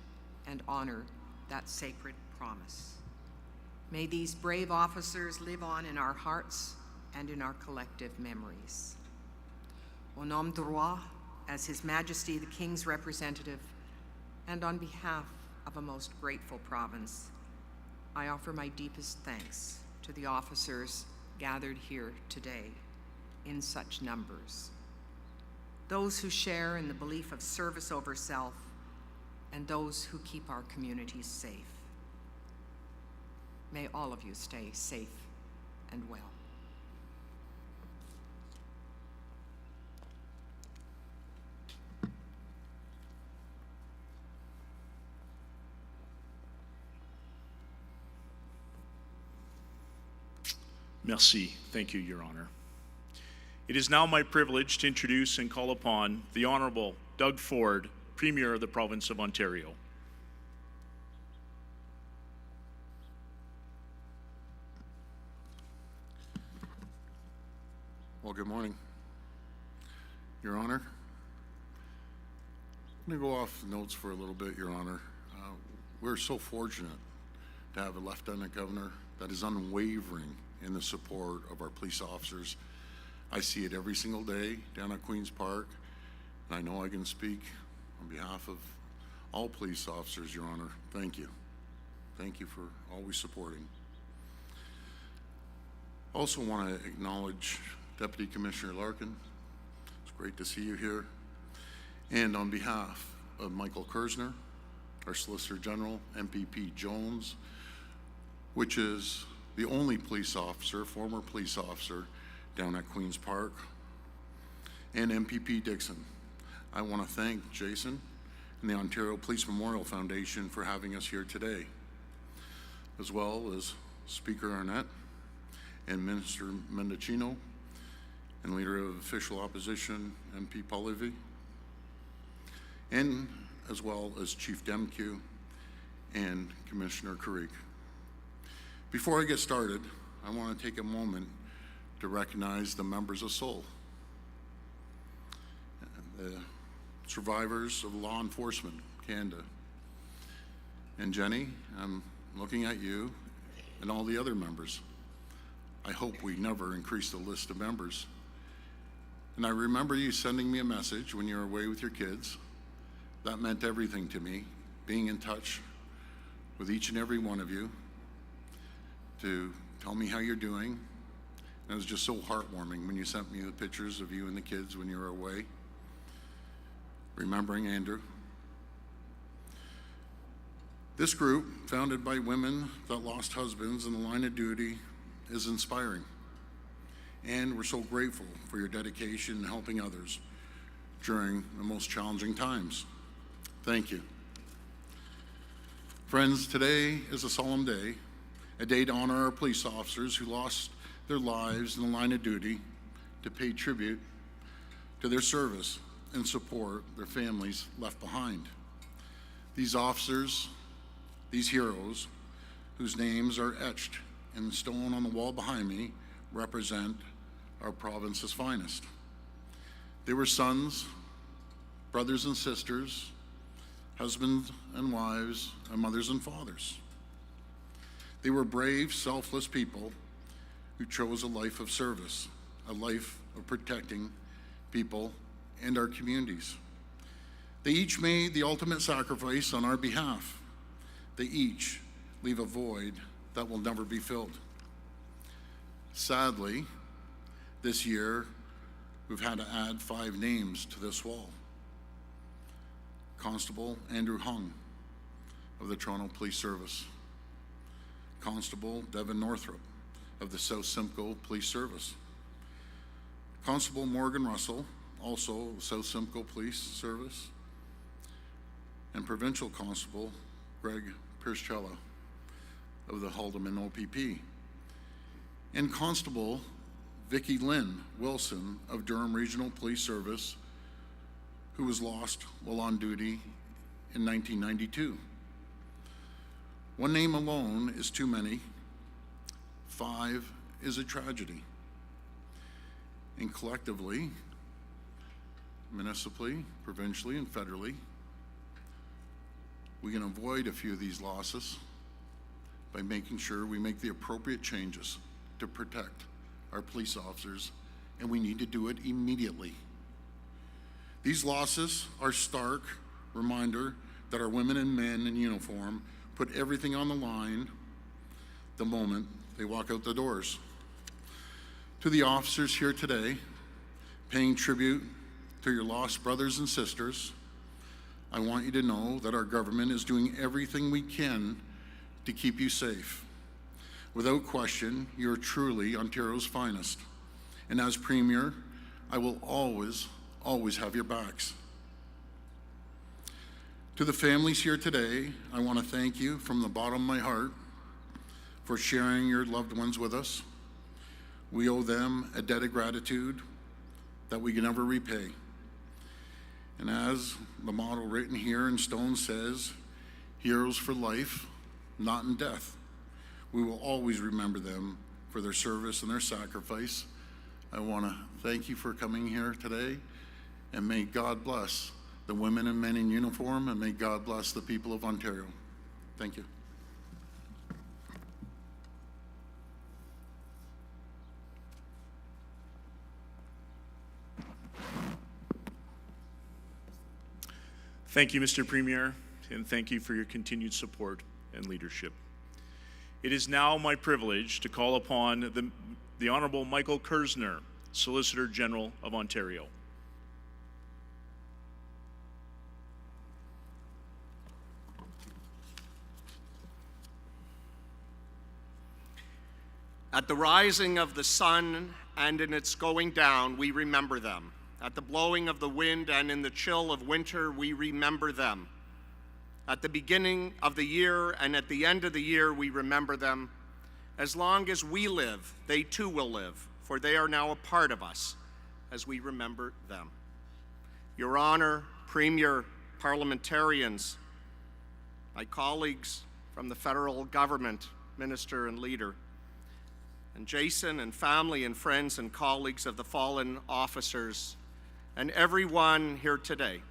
and honor that sacred promise. May these brave officers live on in our hearts and in our collective memories. Au nom du roi, as His Majesty the King's representative, and on behalf of a most grateful province, I offer my deepest thanks to the officers gathered here today in such numbers, those who share in the belief of service over self, and those who keep our communities safe. May all of you stay safe and well. Merci. Thank you, Your Honor. It is now my privilege to introduce and call upon the Honorable Doug Ford, Premier of the Province of Ontario. Well, good morning, Your Honor. I'm going to go off the notes for a little bit, Your Honor. We're so fortunate to have a Lieutenant Governor that is unwavering in the support of our police officers. I see it every single day down at Queen's Park, and I know I can speak on behalf of all police officers, Your Honor. Thank you. Thank you for always supporting. Also want to acknowledge Deputy Commissioner Larkin. It's great to see you here. And on behalf of Michael Kersner, our Solicitor General, MPP Jones, which is the only police officer, former police officer, down at Queen's Park, and MPP Dixon. I want to thank Jason and the Ontario Police Memorial Foundation for having us here today, as well as Speaker Arnett and Minister Mendocino and Leader of Official Opposition, MP Poilievre, and as well as Chief Demkew and Commissioner Carrick. Before I get started, I want to take a moment to recognize the members of SOL, the survivors of law enforcement, Canada. And Jenny, I'm looking at you and all the other members. I hope we never increase the list of members. And I remember you sending me a message when you were away with your kids. That meant everything to me, being in touch with each and every one of you to tell me how you're doing. And it was just so heartwarming when you sent me the pictures of you and the kids when you were away. Remembering Andrew. This group, founded by women that lost husbands in the line of duty, is inspiring. And we're so grateful for your dedication in helping others during the most challenging times. Thank you. Friends, today is a solemn day, a day to honor our police officers who lost their lives in the line of duty, to pay tribute to their service and support their families left behind. These officers, these heroes, whose names are etched in stone on the wall behind me, represent our province's finest. They were sons, brothers and sisters, husbands and wives, and mothers and fathers. They were brave, selfless people who chose a life of service, a life of protecting people and our communities. They each made the ultimate sacrifice on our behalf. They each leave a void that will never be filled. Sadly, this year, we've had to add 5 names to this wall. Constable Andrew Hung of the Toronto Police Service. Constable Devin Northrup of the South Simcoe Police Service. Constable Morgan Russell, also South Simcoe Police Service. And Provincial Constable Greg Pircella of the Haldeman OPP. And Constable Vicki Lynn Wilson of Durham Regional Police Service, who was lost while on duty in 1992. One name alone is too many. 5 is a tragedy. And collectively, municipally, provincially, and federally, we can avoid a few of these losses by making sure we make the appropriate changes to protect our police officers, and we need to do it immediately. These losses are stark reminder that our women and men in uniform put everything on the line the moment they walk out the doors. To the officers here today, paying tribute to your lost brothers and sisters, I want you to know that our government is doing everything we can to keep you safe. Without question, you're truly Ontario's finest. And as Premier, I will always have your backs. To the families here today, I want to thank you from the bottom of my heart for sharing your loved ones with us. We owe them a debt of gratitude that we can never repay. And as the motto written here in stone says, heroes for life, not in death. We will always remember them for their service and their sacrifice. I want to thank you for coming here today, and may God bless the women and men in uniform, and may God bless the people of Ontario. Thank you. Thank you, Mr. Premier, and thank you for your continued support and leadership. It is now my privilege to call upon the Honorable Michael Kersner, Solicitor General of Ontario. At the rising of the sun and in its going down, we remember them. At the blowing of the wind and in the chill of winter, we remember them. At the beginning of the year and at the end of the year, we remember them. As long as we live, they too will live, for they are now a part of us as we remember them. Your Honor, Premier, parliamentarians, my colleagues from the federal government, Minister and Leader, and Jason and family and friends and colleagues of the fallen officers, and everyone here today,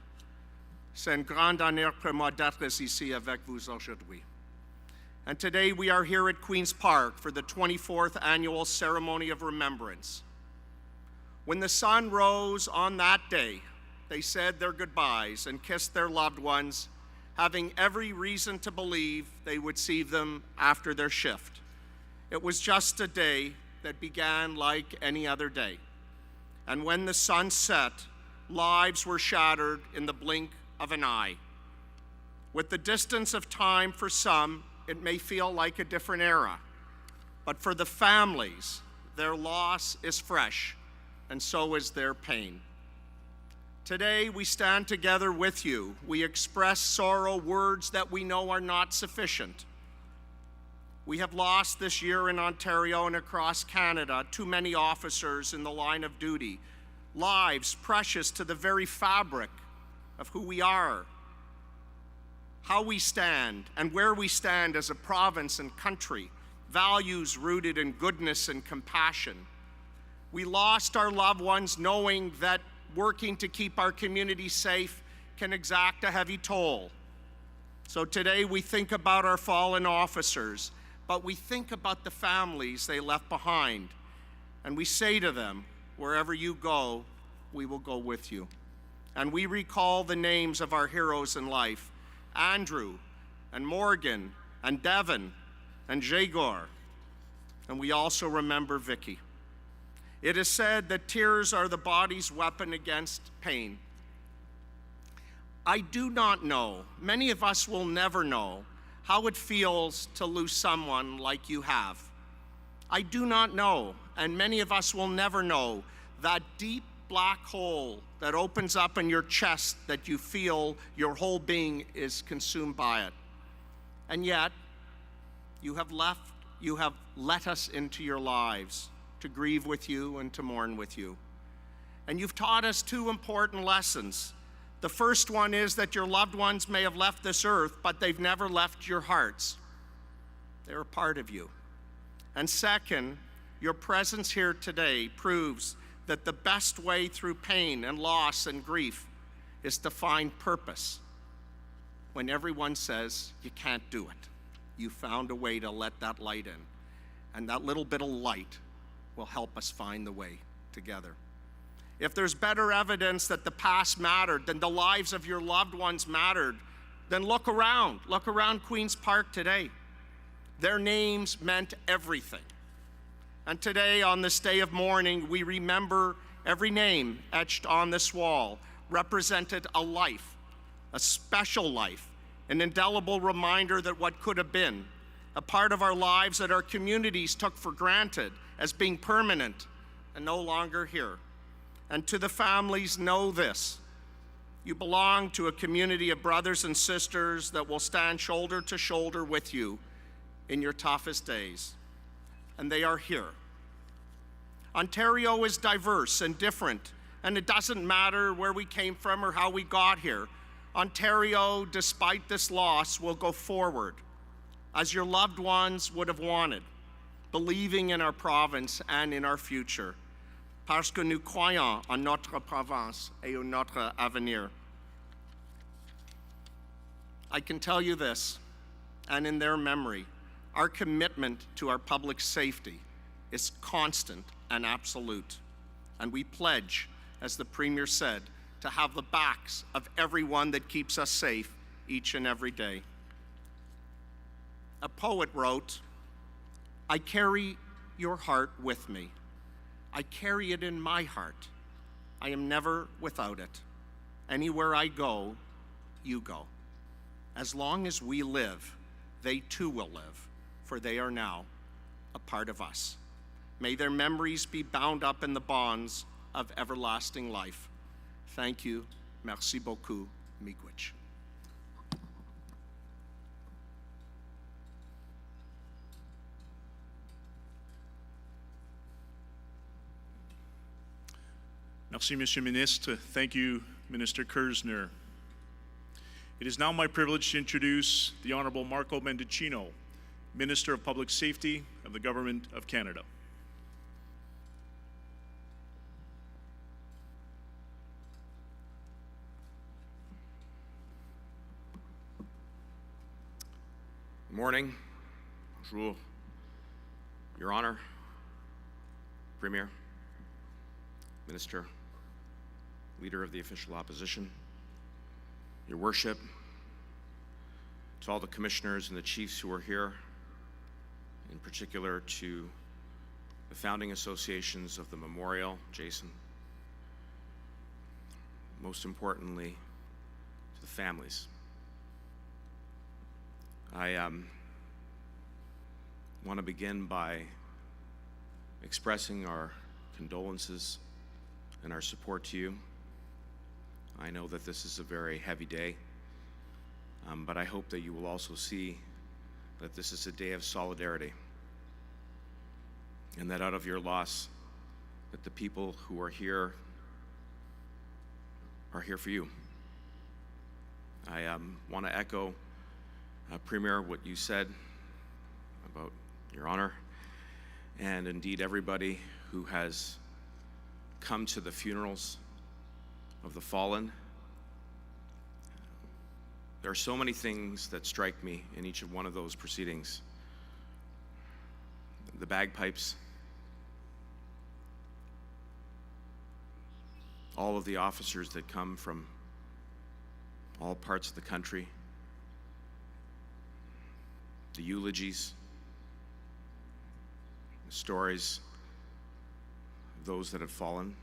c'est un grand honneur pour moi d'être ici avec vous aujourd'hui. And today we are here at Queen's Park for the 24th annual ceremony of remembrance. When the sun rose on that day, they said their goodbyes and kissed their loved ones, having every reason to believe they would see them after their shift. It was just a day that began like any other day. And when the sun set, lives were shattered in the blink of an eye. With the distance of time for some, it may feel like a different era. But for the families, their loss is fresh, and so is their pain. Today, we stand together with you. We express sorrow, words that we know are not sufficient. We have lost this year in Ontario and across Canada too many officers in the line of duty, lives precious to the very fabric of who we are, how we stand, and where we stand as a province and country, values rooted in goodness and compassion. We lost our loved ones knowing that working to keep our community safe can exact a heavy toll. So today we think about our fallen officers, but we think about the families they left behind, and we say to them, wherever you go, we will go with you. And we recall the names of our heroes in life, Andrew and Morgan and Devin and Jagor, and we also remember Vicky. It is said that tears are the body's weapon against pain. I do not know, many of us will never know, how it feels to lose someone like you have. I do not know, and many of us will never know, that deep black hole that opens up in your chest that you feel your whole being is consumed by it. And yet, you have let us into your lives to grieve with you and to mourn with you. And you've taught us two important lessons. The first one is that your loved ones may have left this earth, but they've never left your hearts. They're a part of you. And second, your presence here today proves that the best way through pain and loss and grief is to find purpose. When everyone says you can't do it, you found a way to let that light in. And that little bit of light will help us find the way together. If there's better evidence that the past mattered, than the lives of your loved ones mattered, then look around. Look around Queen's Park today. Their names meant everything. And today, on this day of mourning, we remember every name etched on this wall represented a life, a special life, an indelible reminder that what could have been, a part of our lives that our communities took for granted as being permanent and no longer here. And to the families, know this: you belong to a community of brothers and sisters that will stand shoulder to shoulder with you in your toughest days. And they are here. Ontario is diverse and different, and it doesn't matter where we came from or how we got here. Ontario, despite this loss, will go forward as your loved ones would have wanted, believing in our province and in our future. Parce que nous croyons en notre province et en notre avenir. I can tell you this, and in their memory, our commitment to our public safety is constant and absolute. And we pledge, as the Premier said, to have the backs of everyone that keeps us safe each and every day. A poet wrote, "I carry your heart with me. I carry it in my heart. I am never without it. Anywhere I go, you go. As long as we live, they too will live, for they are now a part of us May their memories be bound up in the bonds of everlasting life. Thank you. Merci beaucoup. Miigwech. Merci, Monsieur Ministre. Thank you, Minister Kersner. It is now my privilege to introduce the Honorable Marco Mendicino, Minister of Public Safety of the Government of Canada. Good morning. Bonjour. Your Honor, Premier, Minister, Leader of the Official Opposition, Your Worship, to all the commissioners and the chiefs who are here, in particular to the founding associations of the Memorial, Jason, most importantly, to the families. I want to begin by expressing our condolences and our support to you. I know that this is a very heavy day, but I hope that you will also see that this is a day of solidarity, and that out of your loss, that the people who are here for you. I want to echo, Premier, what you said about Your Honor, and indeed everybody who has come to the funerals of the fallen. There are so many things that strike me in each of one of those proceedings. The bagpipes, all of the officers that come from all parts of the country, the eulogies, the stories of those that have fallen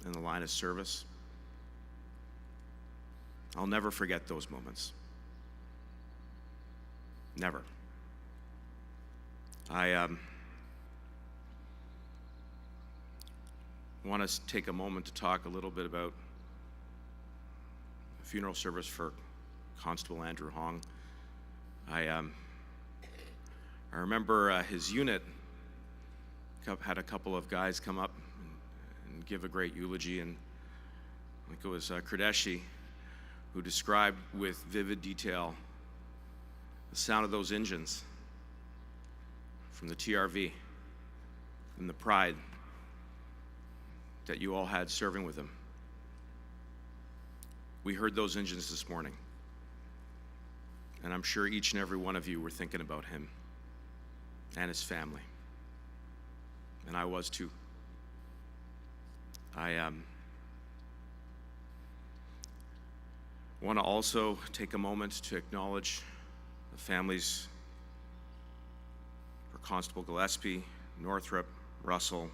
in the line of service. I'll never forget those moments. Never. I want to take a moment to talk a little bit about the funeral service for Constable Andrew Hong. I remember his unit had a couple of guys come up and give a great eulogy, and I think it was Kradeshi who described with vivid detail the sound of those engines from the TRV and the pride that you all had serving with him. We heard those engines this morning, and I'm sure each and every one of you were thinking about him and his family, and I was too. I want to also take a moment to acknowledge the families for Constable Gillespie, Northrop, Russell,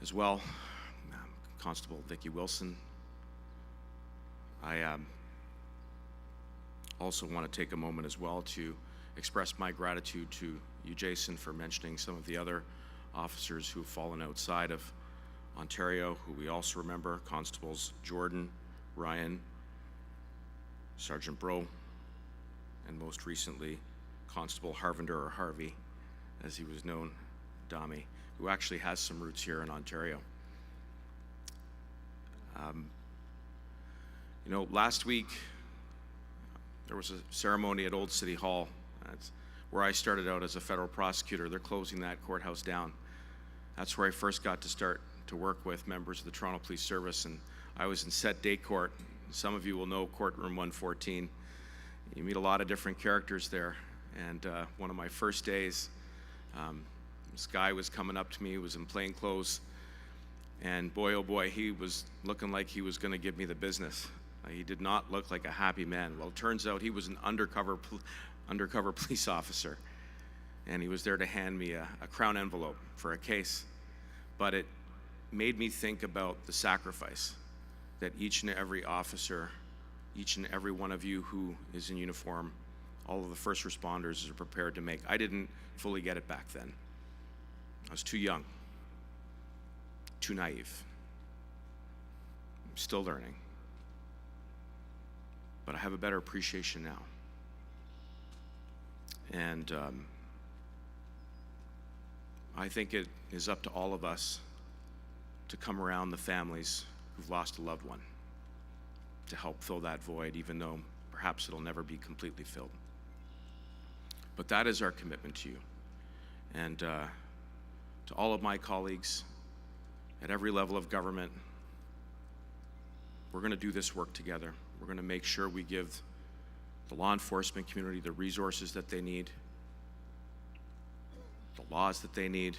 as well, Constable Vicki Wilson. I also want to take a moment as well to express my gratitude to you, Jason, for mentioning some of the other officers who have fallen outside of Ontario, who we also remember, Constables Jordan, Ryan, Sergeant Bro, and most recently, Constable Harvinder, or Harvey, as he was known, Dami, who actually has some roots here in Ontario. You know, last week, there was a ceremony at Old City Hall. That's where I started out as a federal prosecutor. They're closing that courthouse down. That's where I first got to start to work with members of the Toronto Police Service, and I was in Set Day Court. Some of you will know Courtroom 114. You meet a lot of different characters there, and one of my first days, this guy was coming up to me, he was in plain clothes, and boy, oh boy, he was looking like he was gonna give me the business. He did not look like a happy man. Well, it turns out he was an undercover police officer, and he was there to hand me a Crown envelope for a case. But it made me think about the sacrifice that each and every officer, each and every one of you who is in uniform all of the first responders are prepared to make. I didn't fully get it back then. I was too young, too naive. I'm still learning. But I have a better appreciation now. And I think it is up to all of us to come around the families who've lost a loved one, to help fill that void, even though perhaps it'll never be completely filled. But that is our commitment to you. And to all of my colleagues at every level of government, we're going to do this work together. We're going to make sure we give the law enforcement community the resources that they need, the laws that they need,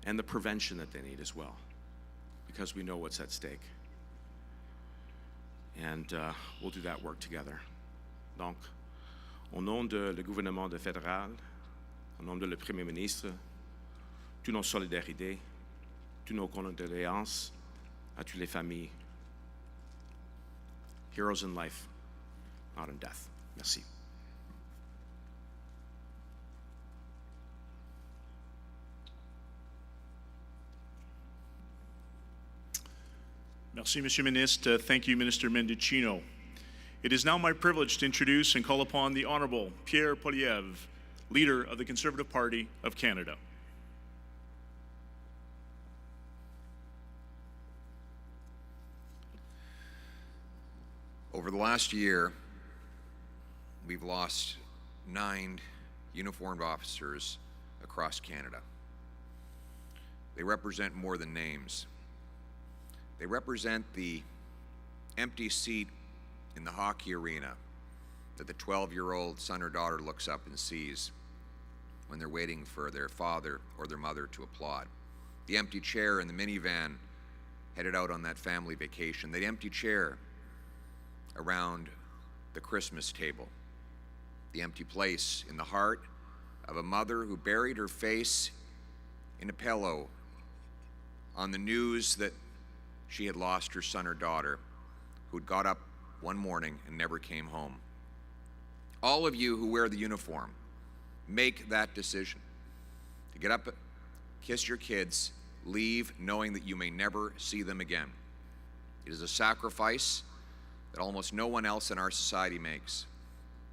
and the prevention that they need as well, because we know what's at stake. And we'll do that work together. Donc, au nom de le gouvernement fédéral, au nom de le Premier ministre, toutes nos solidarités, toutes nos condoléances à toutes les familles. Heroes in life, not in death. Merci. Merci, Monsieur Ministre. Thank you, Minister Mendicino. It is now my privilege to introduce and call upon the Honorable Pierre Poilievre, Leader of the Conservative Party of Canada. Over the last year, we've lost 9 uniformed officers across Canada. They represent more than names. They represent the empty seat in the hockey arena that the 12-year-old son or daughter looks up and sees when they're waiting for their father or their mother to applaud. The empty chair in the minivan headed out on that family vacation. The empty chair around the Christmas table. The empty place in the heart of a mother who buried her face in a pillow on the news that she had lost her son or daughter, who'd got up one morning and never came home. All of you who wear the uniform, make that decision to get up, kiss your kids, leave knowing that you may never see them again. It is a sacrifice that almost no one else in our society makes,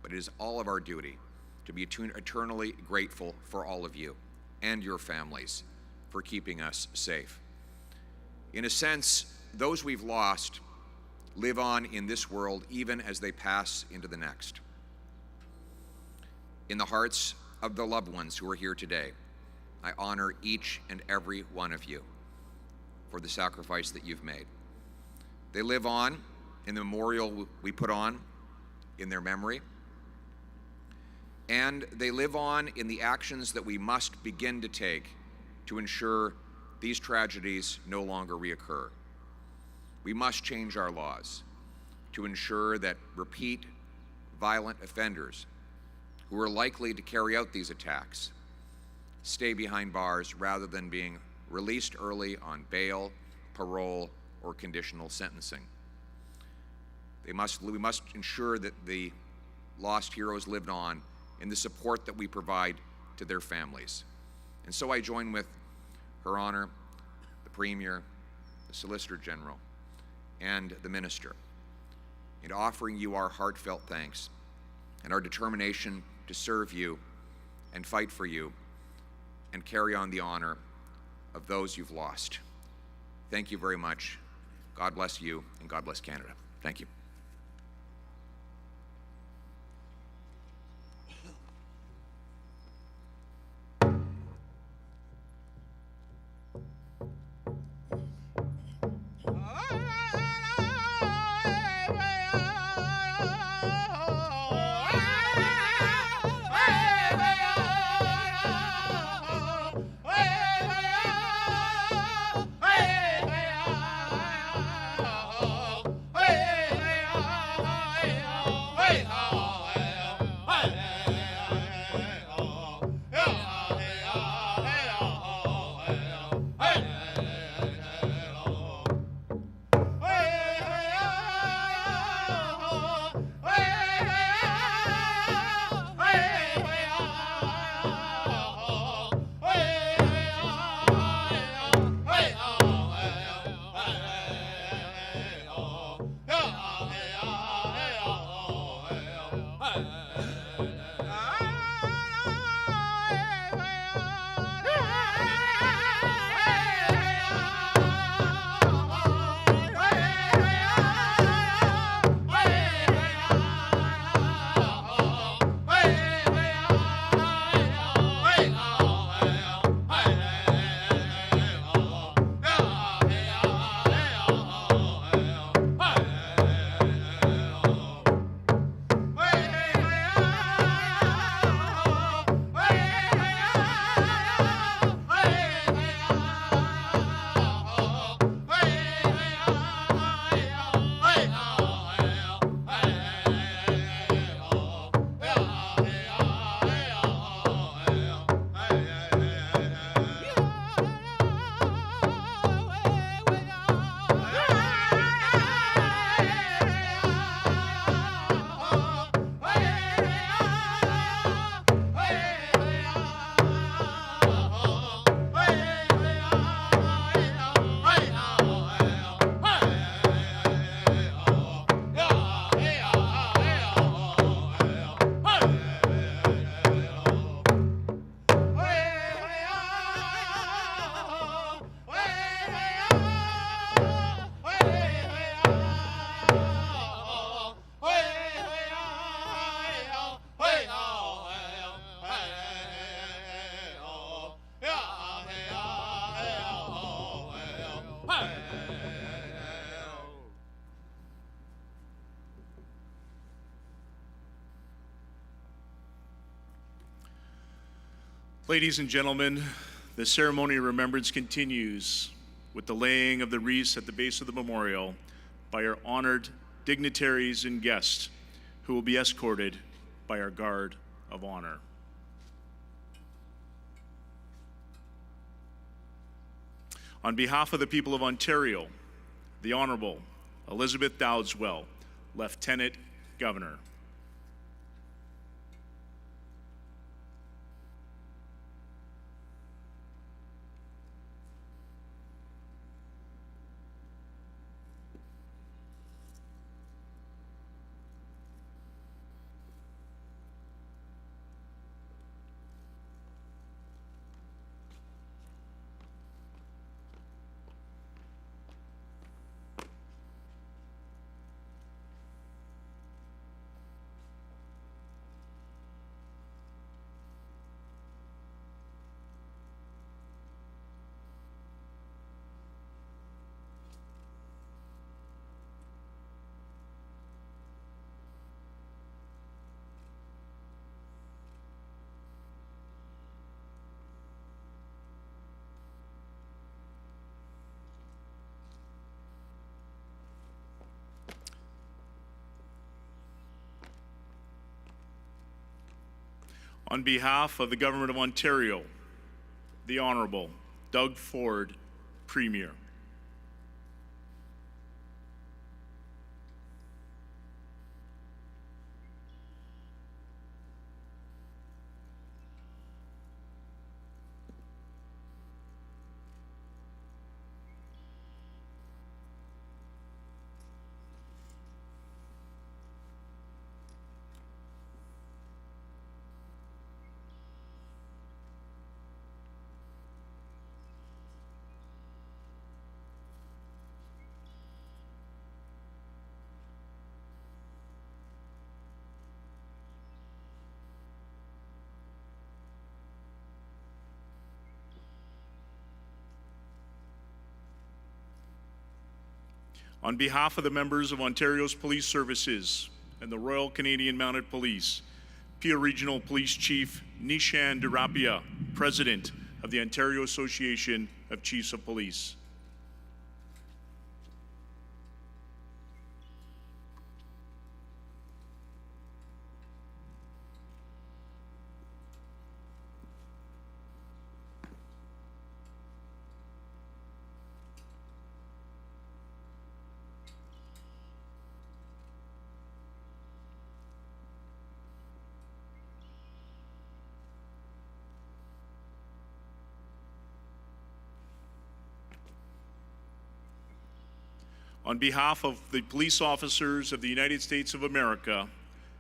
but it is all of our duty to be eternally grateful for all of you and your families for keeping us safe. In a sense, those we've lost live on in this world even as they pass into the next. In the hearts of the loved ones who are here today, I honor each and every one of you for the sacrifice that you've made. They live on in the memorial we put on in their memory, and they live on in the actions that we must begin to take to ensure these tragedies no longer reoccur. We must change our laws to ensure that repeat violent offenders who are likely to carry out these attacks stay behind bars rather than being released early on bail, parole, or conditional sentencing. We must ensure that the lost heroes lived on in the support that we provide to their families. And so I join with Her Honor, the Premier, the Solicitor General, and the Minister in offering you our heartfelt thanks and our determination to serve you and fight for you and carry on the honor of those you've lost. Thank you very much. God bless you, and God bless Canada. Thank you. Hey! Ladies and gentlemen, the ceremony of remembrance continues with the laying of the wreaths at the base of the memorial by our honored dignitaries and guests who will be escorted by our guard of honor. On behalf of the people of Ontario, the Honorable Elizabeth Dowdeswell, Lieutenant Governor. On behalf of the Government of Ontario, the Honorable Doug Ford, Premier. On behalf of the members of Ontario's Police Services and the Royal Canadian Mounted Police, Peel Regional Police Chief Nishan Durapia, President of the Ontario Association of Chiefs of Police. On behalf of the police officers of the United States of America,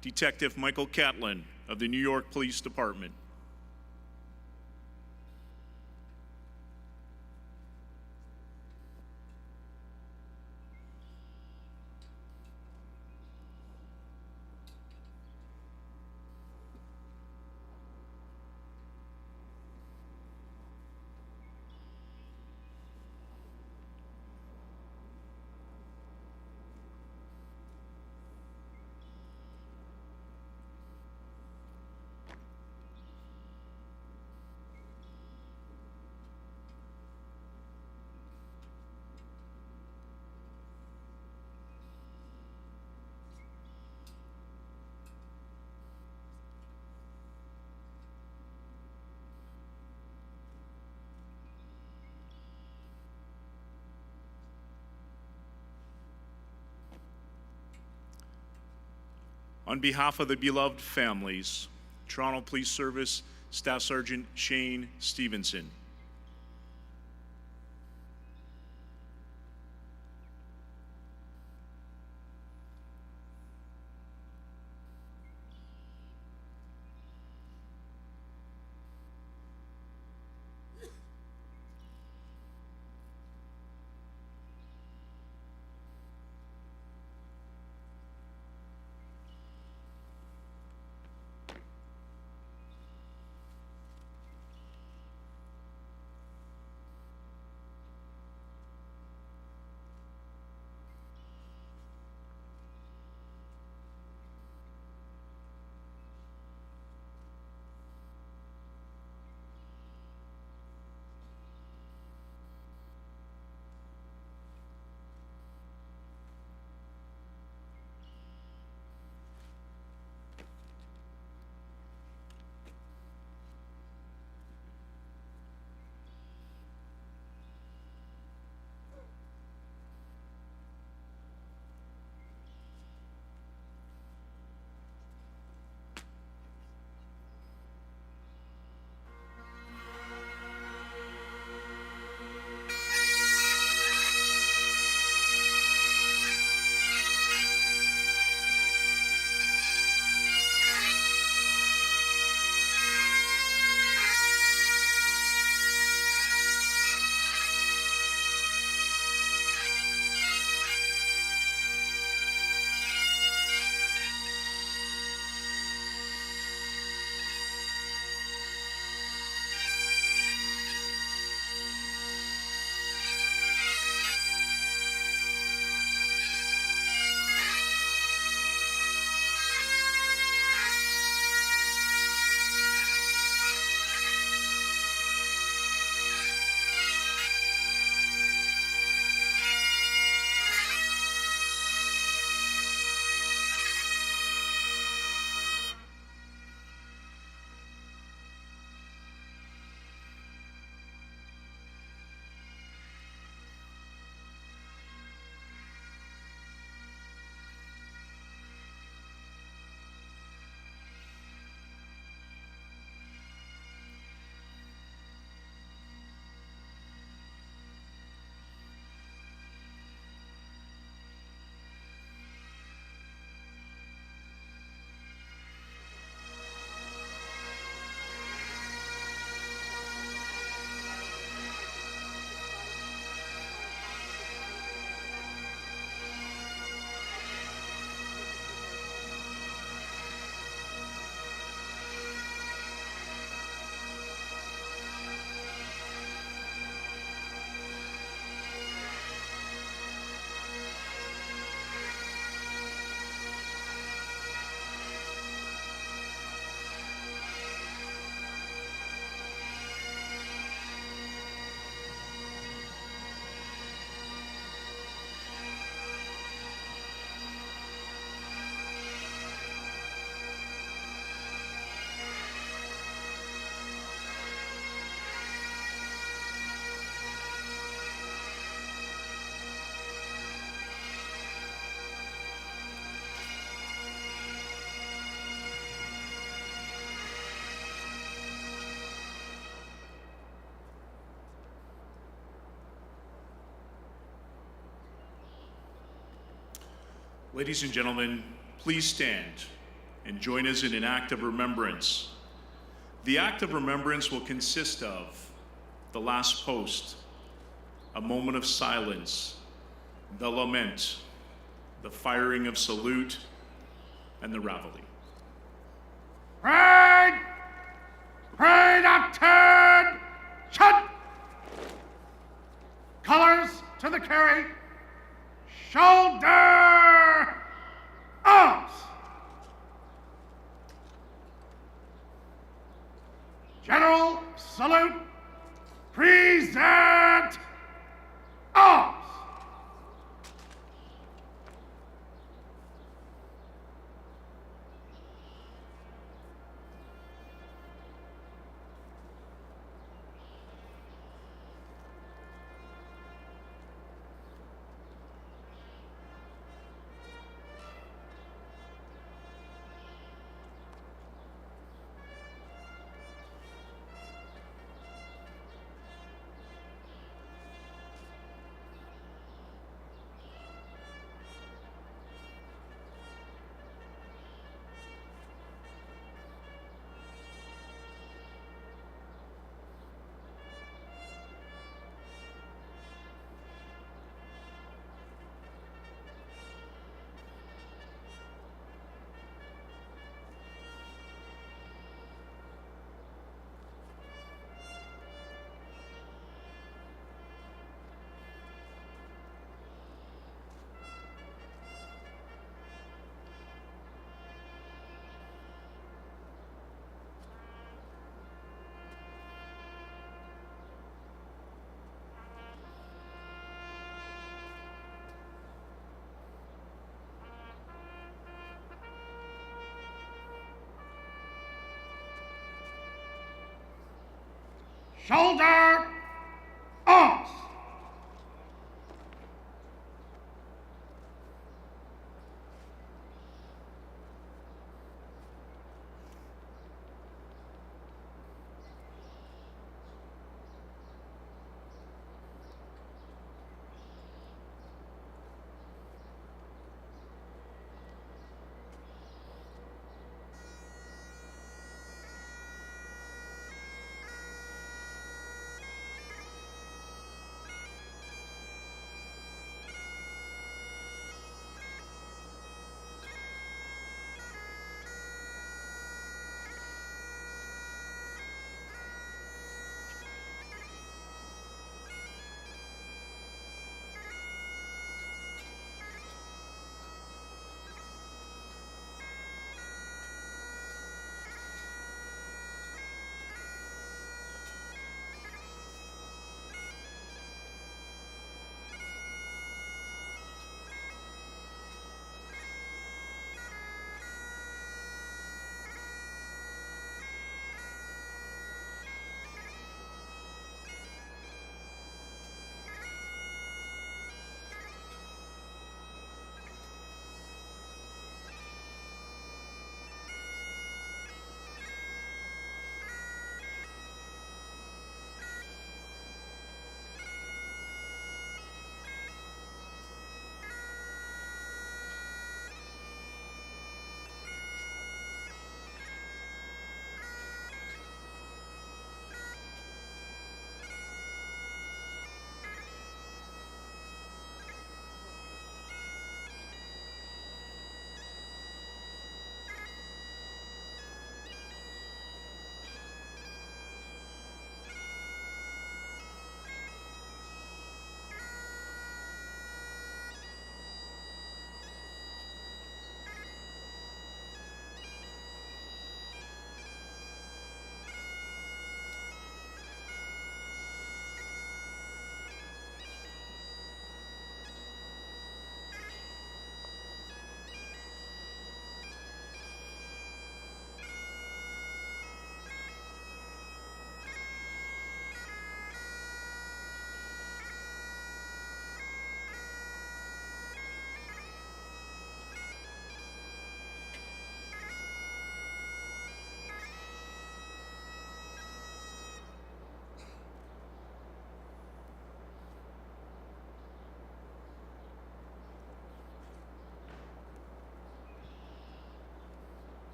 Detective Michael Catlin of the New York Police Department. On behalf of the beloved families, Toronto Police Service Staff Sergeant Shane Stevenson. Ladies and gentlemen, please stand and join us in an act of remembrance. The act of remembrance will consist of the last post, a moment of silence, the lament, the firing of salute, and the Reveille. Parade! Parade attention! Colors to the carry. Shoulder arms. General salute. Present arms. Shoulder arms.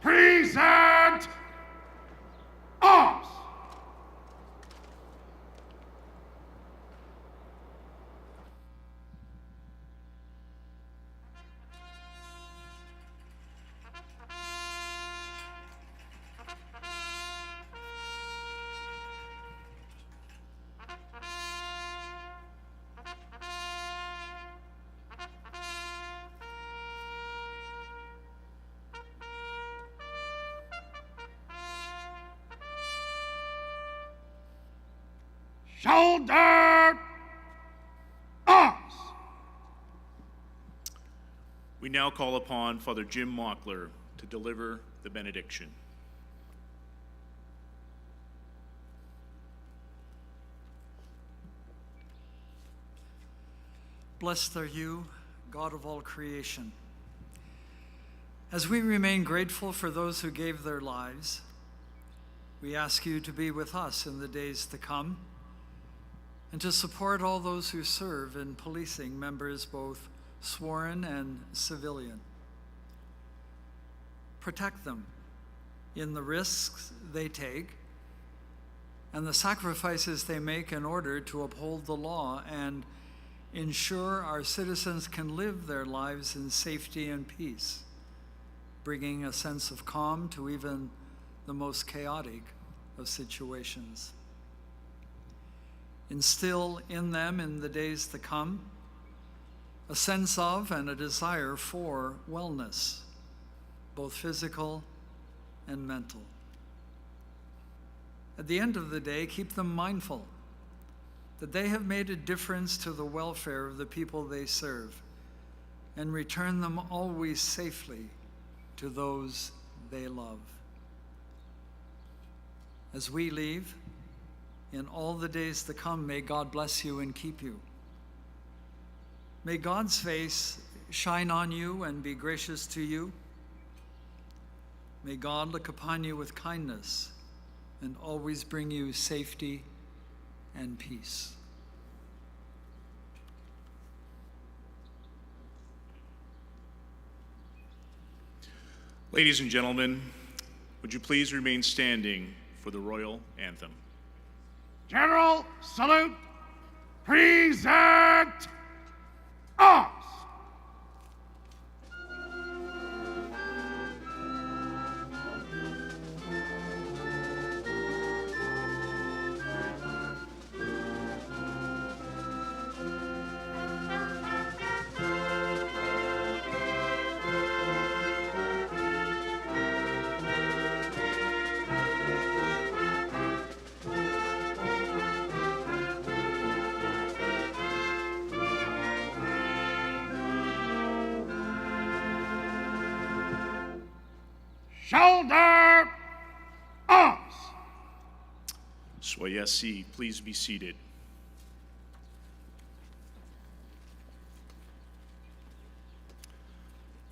present arms. Shoulder arms. We now call upon Father Jim Mockler to deliver the benediction. Blessed are you, God of all creation. As we remain grateful for those who gave their lives, we ask you to be with us in the days to come and to support all those who serve in policing, members both sworn and civilian. Protect them in the risks they take and the sacrifices they make in order to uphold the law and ensure our citizens can live their lives in safety and peace, bringing a sense of calm to even the most chaotic of situations. Instill in them in the days to come a sense of and a desire for wellness, both physical and mental. At the end of the day, keep them mindful that they have made a difference to the welfare of the people they serve, and return them always safely to those they love. As we leave, in all the days to come, may God bless you and keep you. May God's face shine on you and be gracious to you. May God look upon you with kindness and always bring you safety and peace. Ladies and gentlemen, would you please remain standing for the royal anthem? General salute. Present arms. Shoulder arms. Soyez assis, please be seated.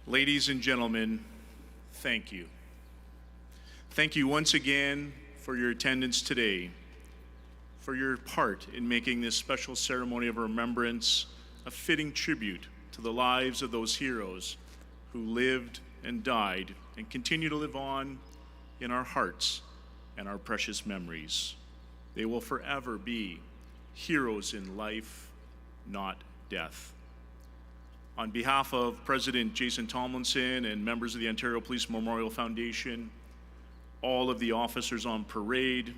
Ladies and gentlemen, thank you. Thank you once again for your attendance today, for your part in making this special ceremony of remembrance a fitting tribute to the lives of those heroes who lived and died and continue to live on in our hearts and our precious memories. They will forever be heroes in life, not death. On behalf of President Jason Tomlinson and members of the Ontario Police Memorial Foundation, all of the officers on parade,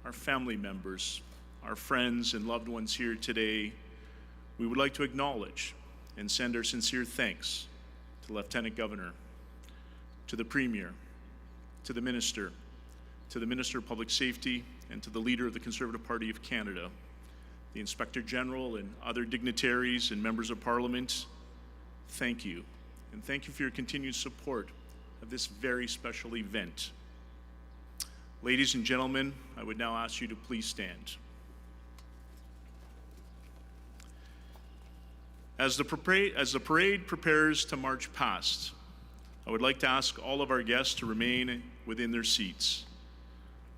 our family members, our friends and loved ones here today, we would like to acknowledge and send our sincere thanks to the Lieutenant Governor, to the Premier, to the Minister of Public Safety, and to the Leader of the Conservative Party of Canada, the Inspector General and other dignitaries and members of Parliament. Thank you, and thank you for your continued support of this very special event. Ladies and gentlemen, I would now ask you to please stand. As the parade prepares to march past, I would like to ask all of our guests to remain within their seats.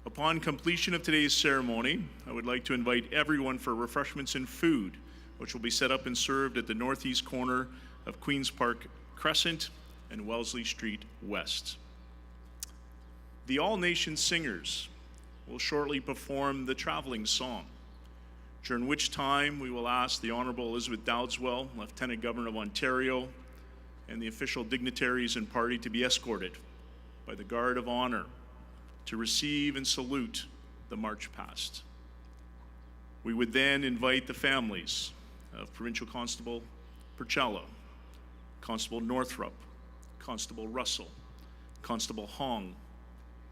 Upon completion of today's ceremony, I would like to invite everyone for refreshments and food, which will be set up and served at the northeast corner of Queen's Park Crescent and Wellesley Street West. The All Nation Singers will shortly perform the traveling song, during which time we will ask the Honorable Elizabeth Dowdeswell, Lieutenant Governor of Ontario, and the official dignitaries and party to be escorted by the Guard of Honor to receive and salute the march past. We would then invite the families of Provincial Constable Percello, Constable Northrup, Constable Russell, Constable Hong,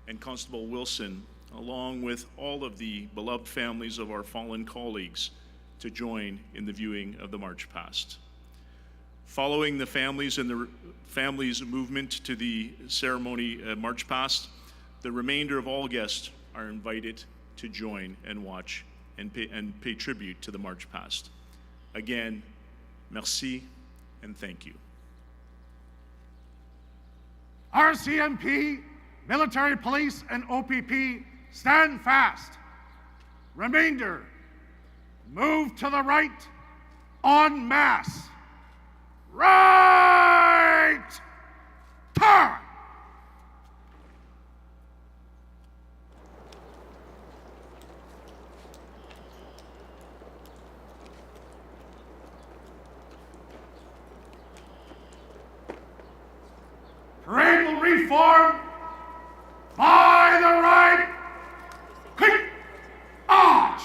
and Constable Wilson, along with all of the beloved families of our fallen colleagues, to join in the viewing of the march past. Following the families and the families' movement to the ceremony march past, the remainder of all guests are invited to join and watch and pay tribute to the march past. Again, merci and thank you. RCMP, military police, and OPP, stand fast. Remainder, move to the right en masse. Right turn! Parade will reform by the right quick arch.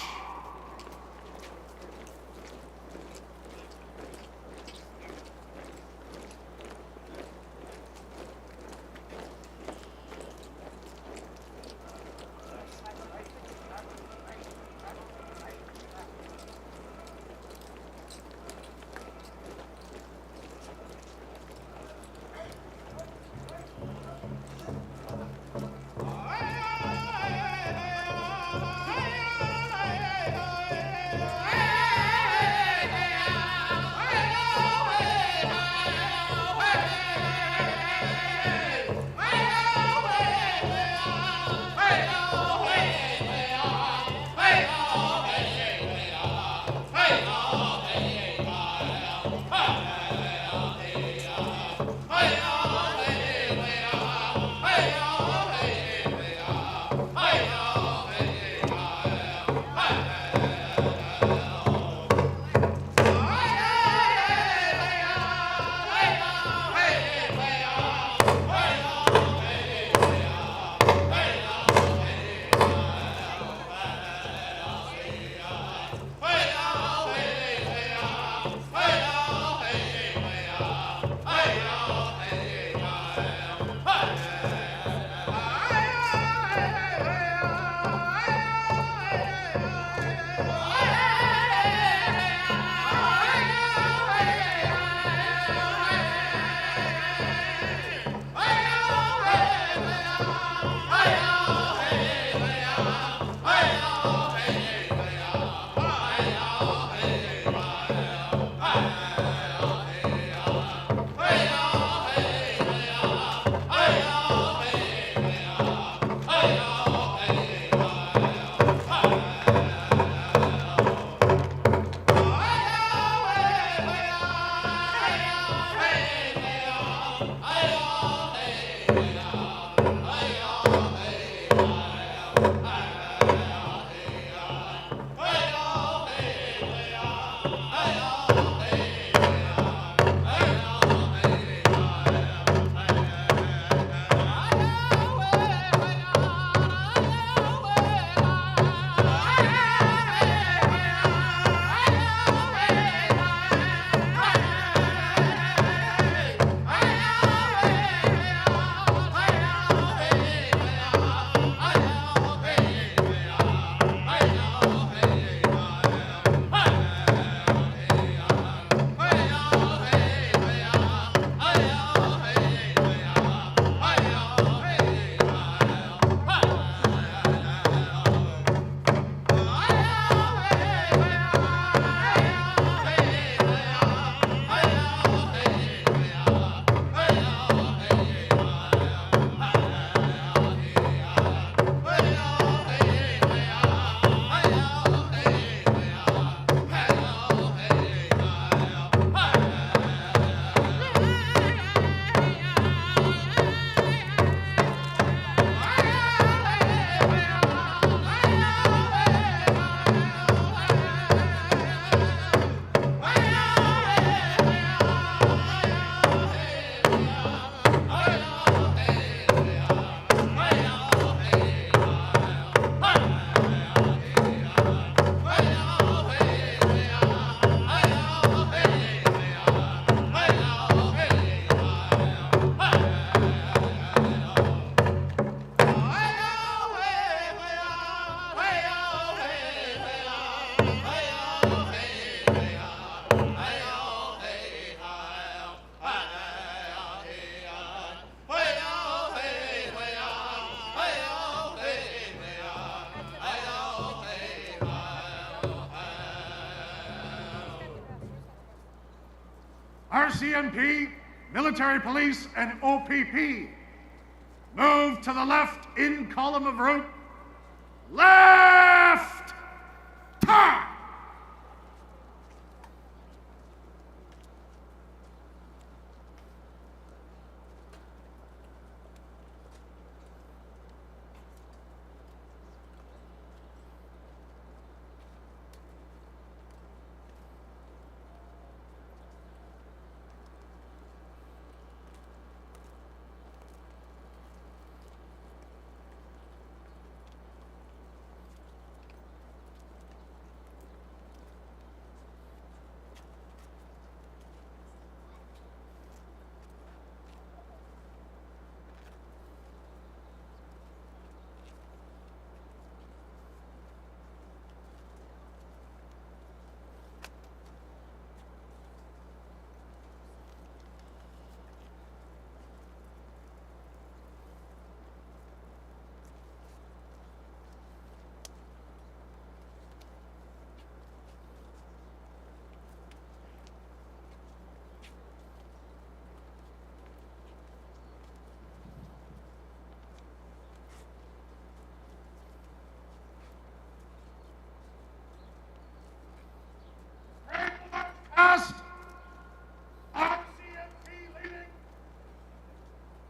RCMP, military police, and OPP. Move to the left in column of route. Left! Turn! Past RCMP leading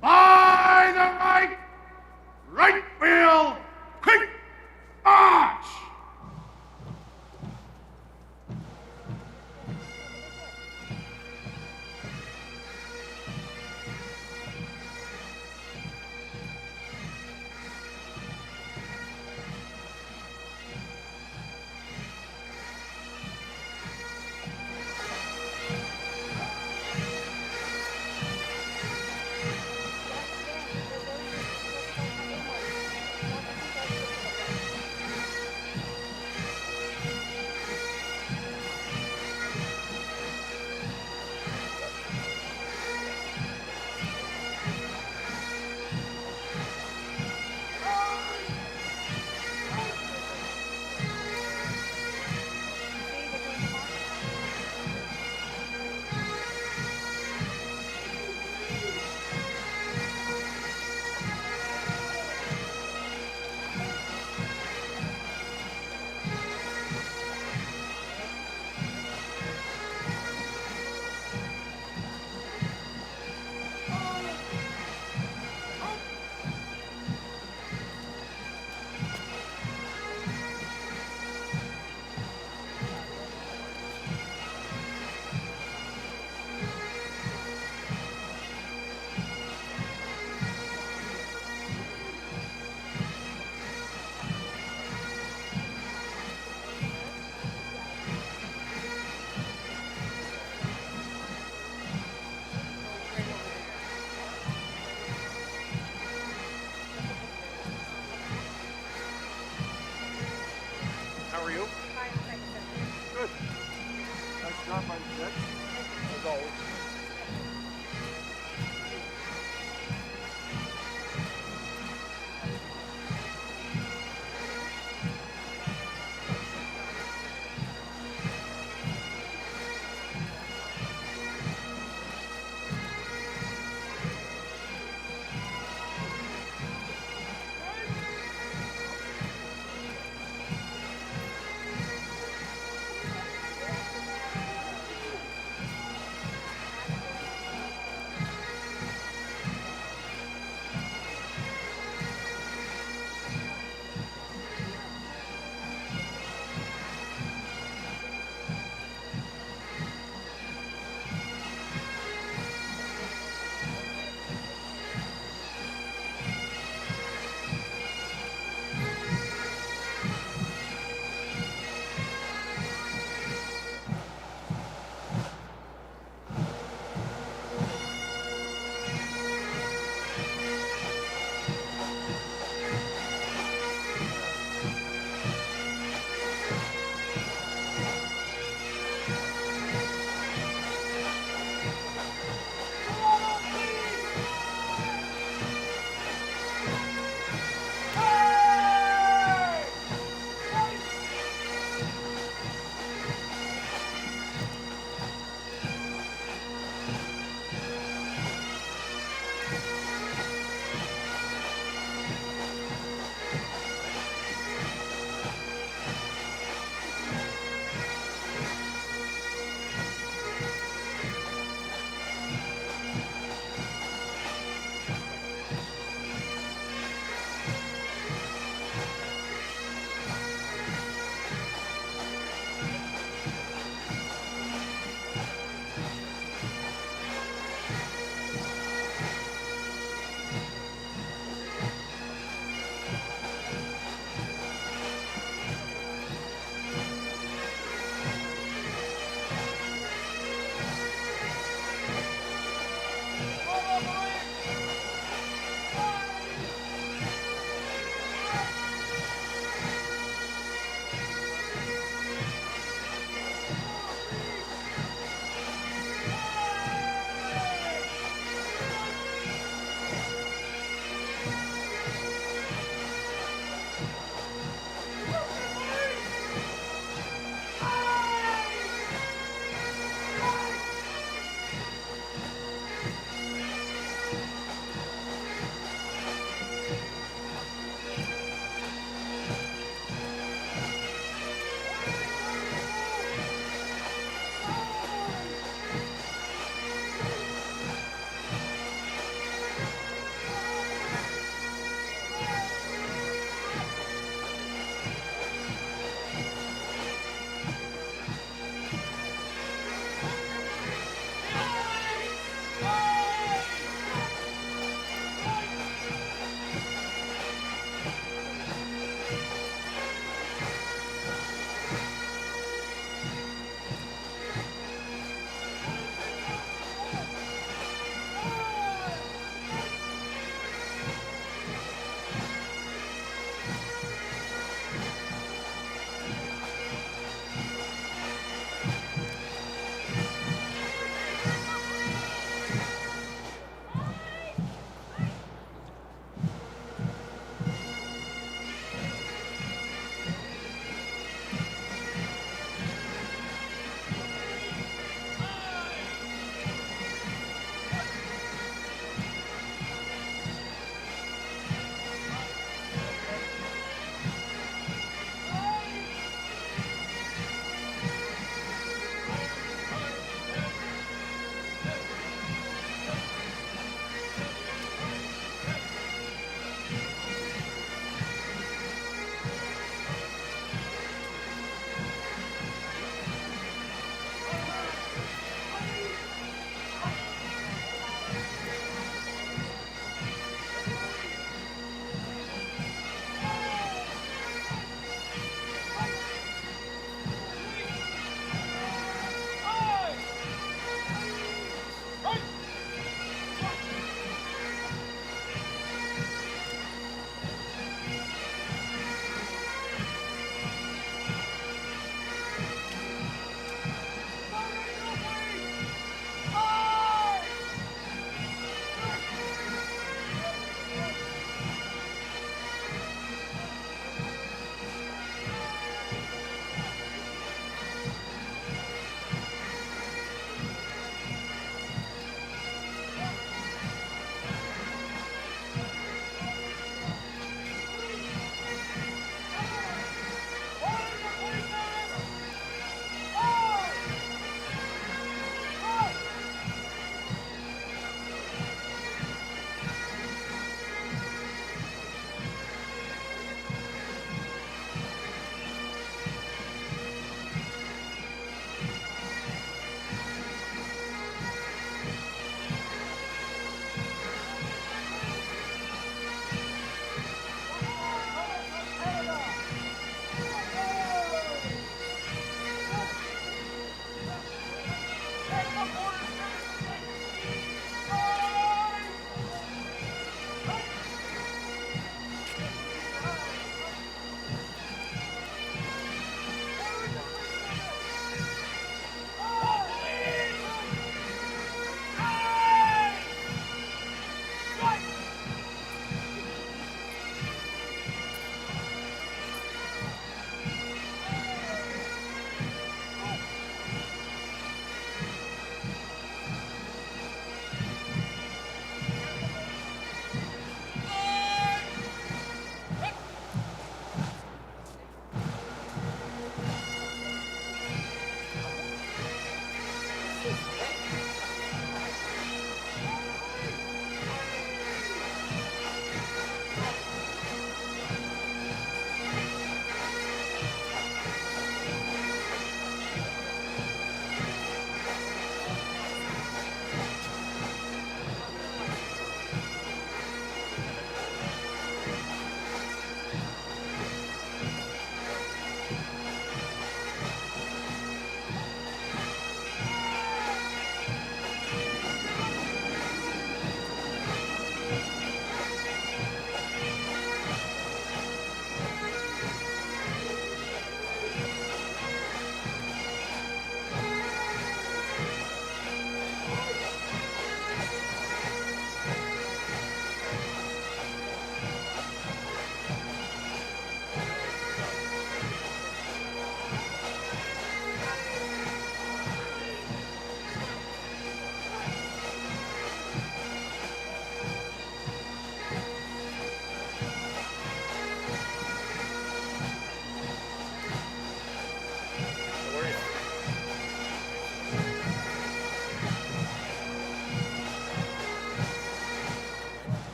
by the right wheel, quick march! How are you? Good. Nice job on the jet, as always.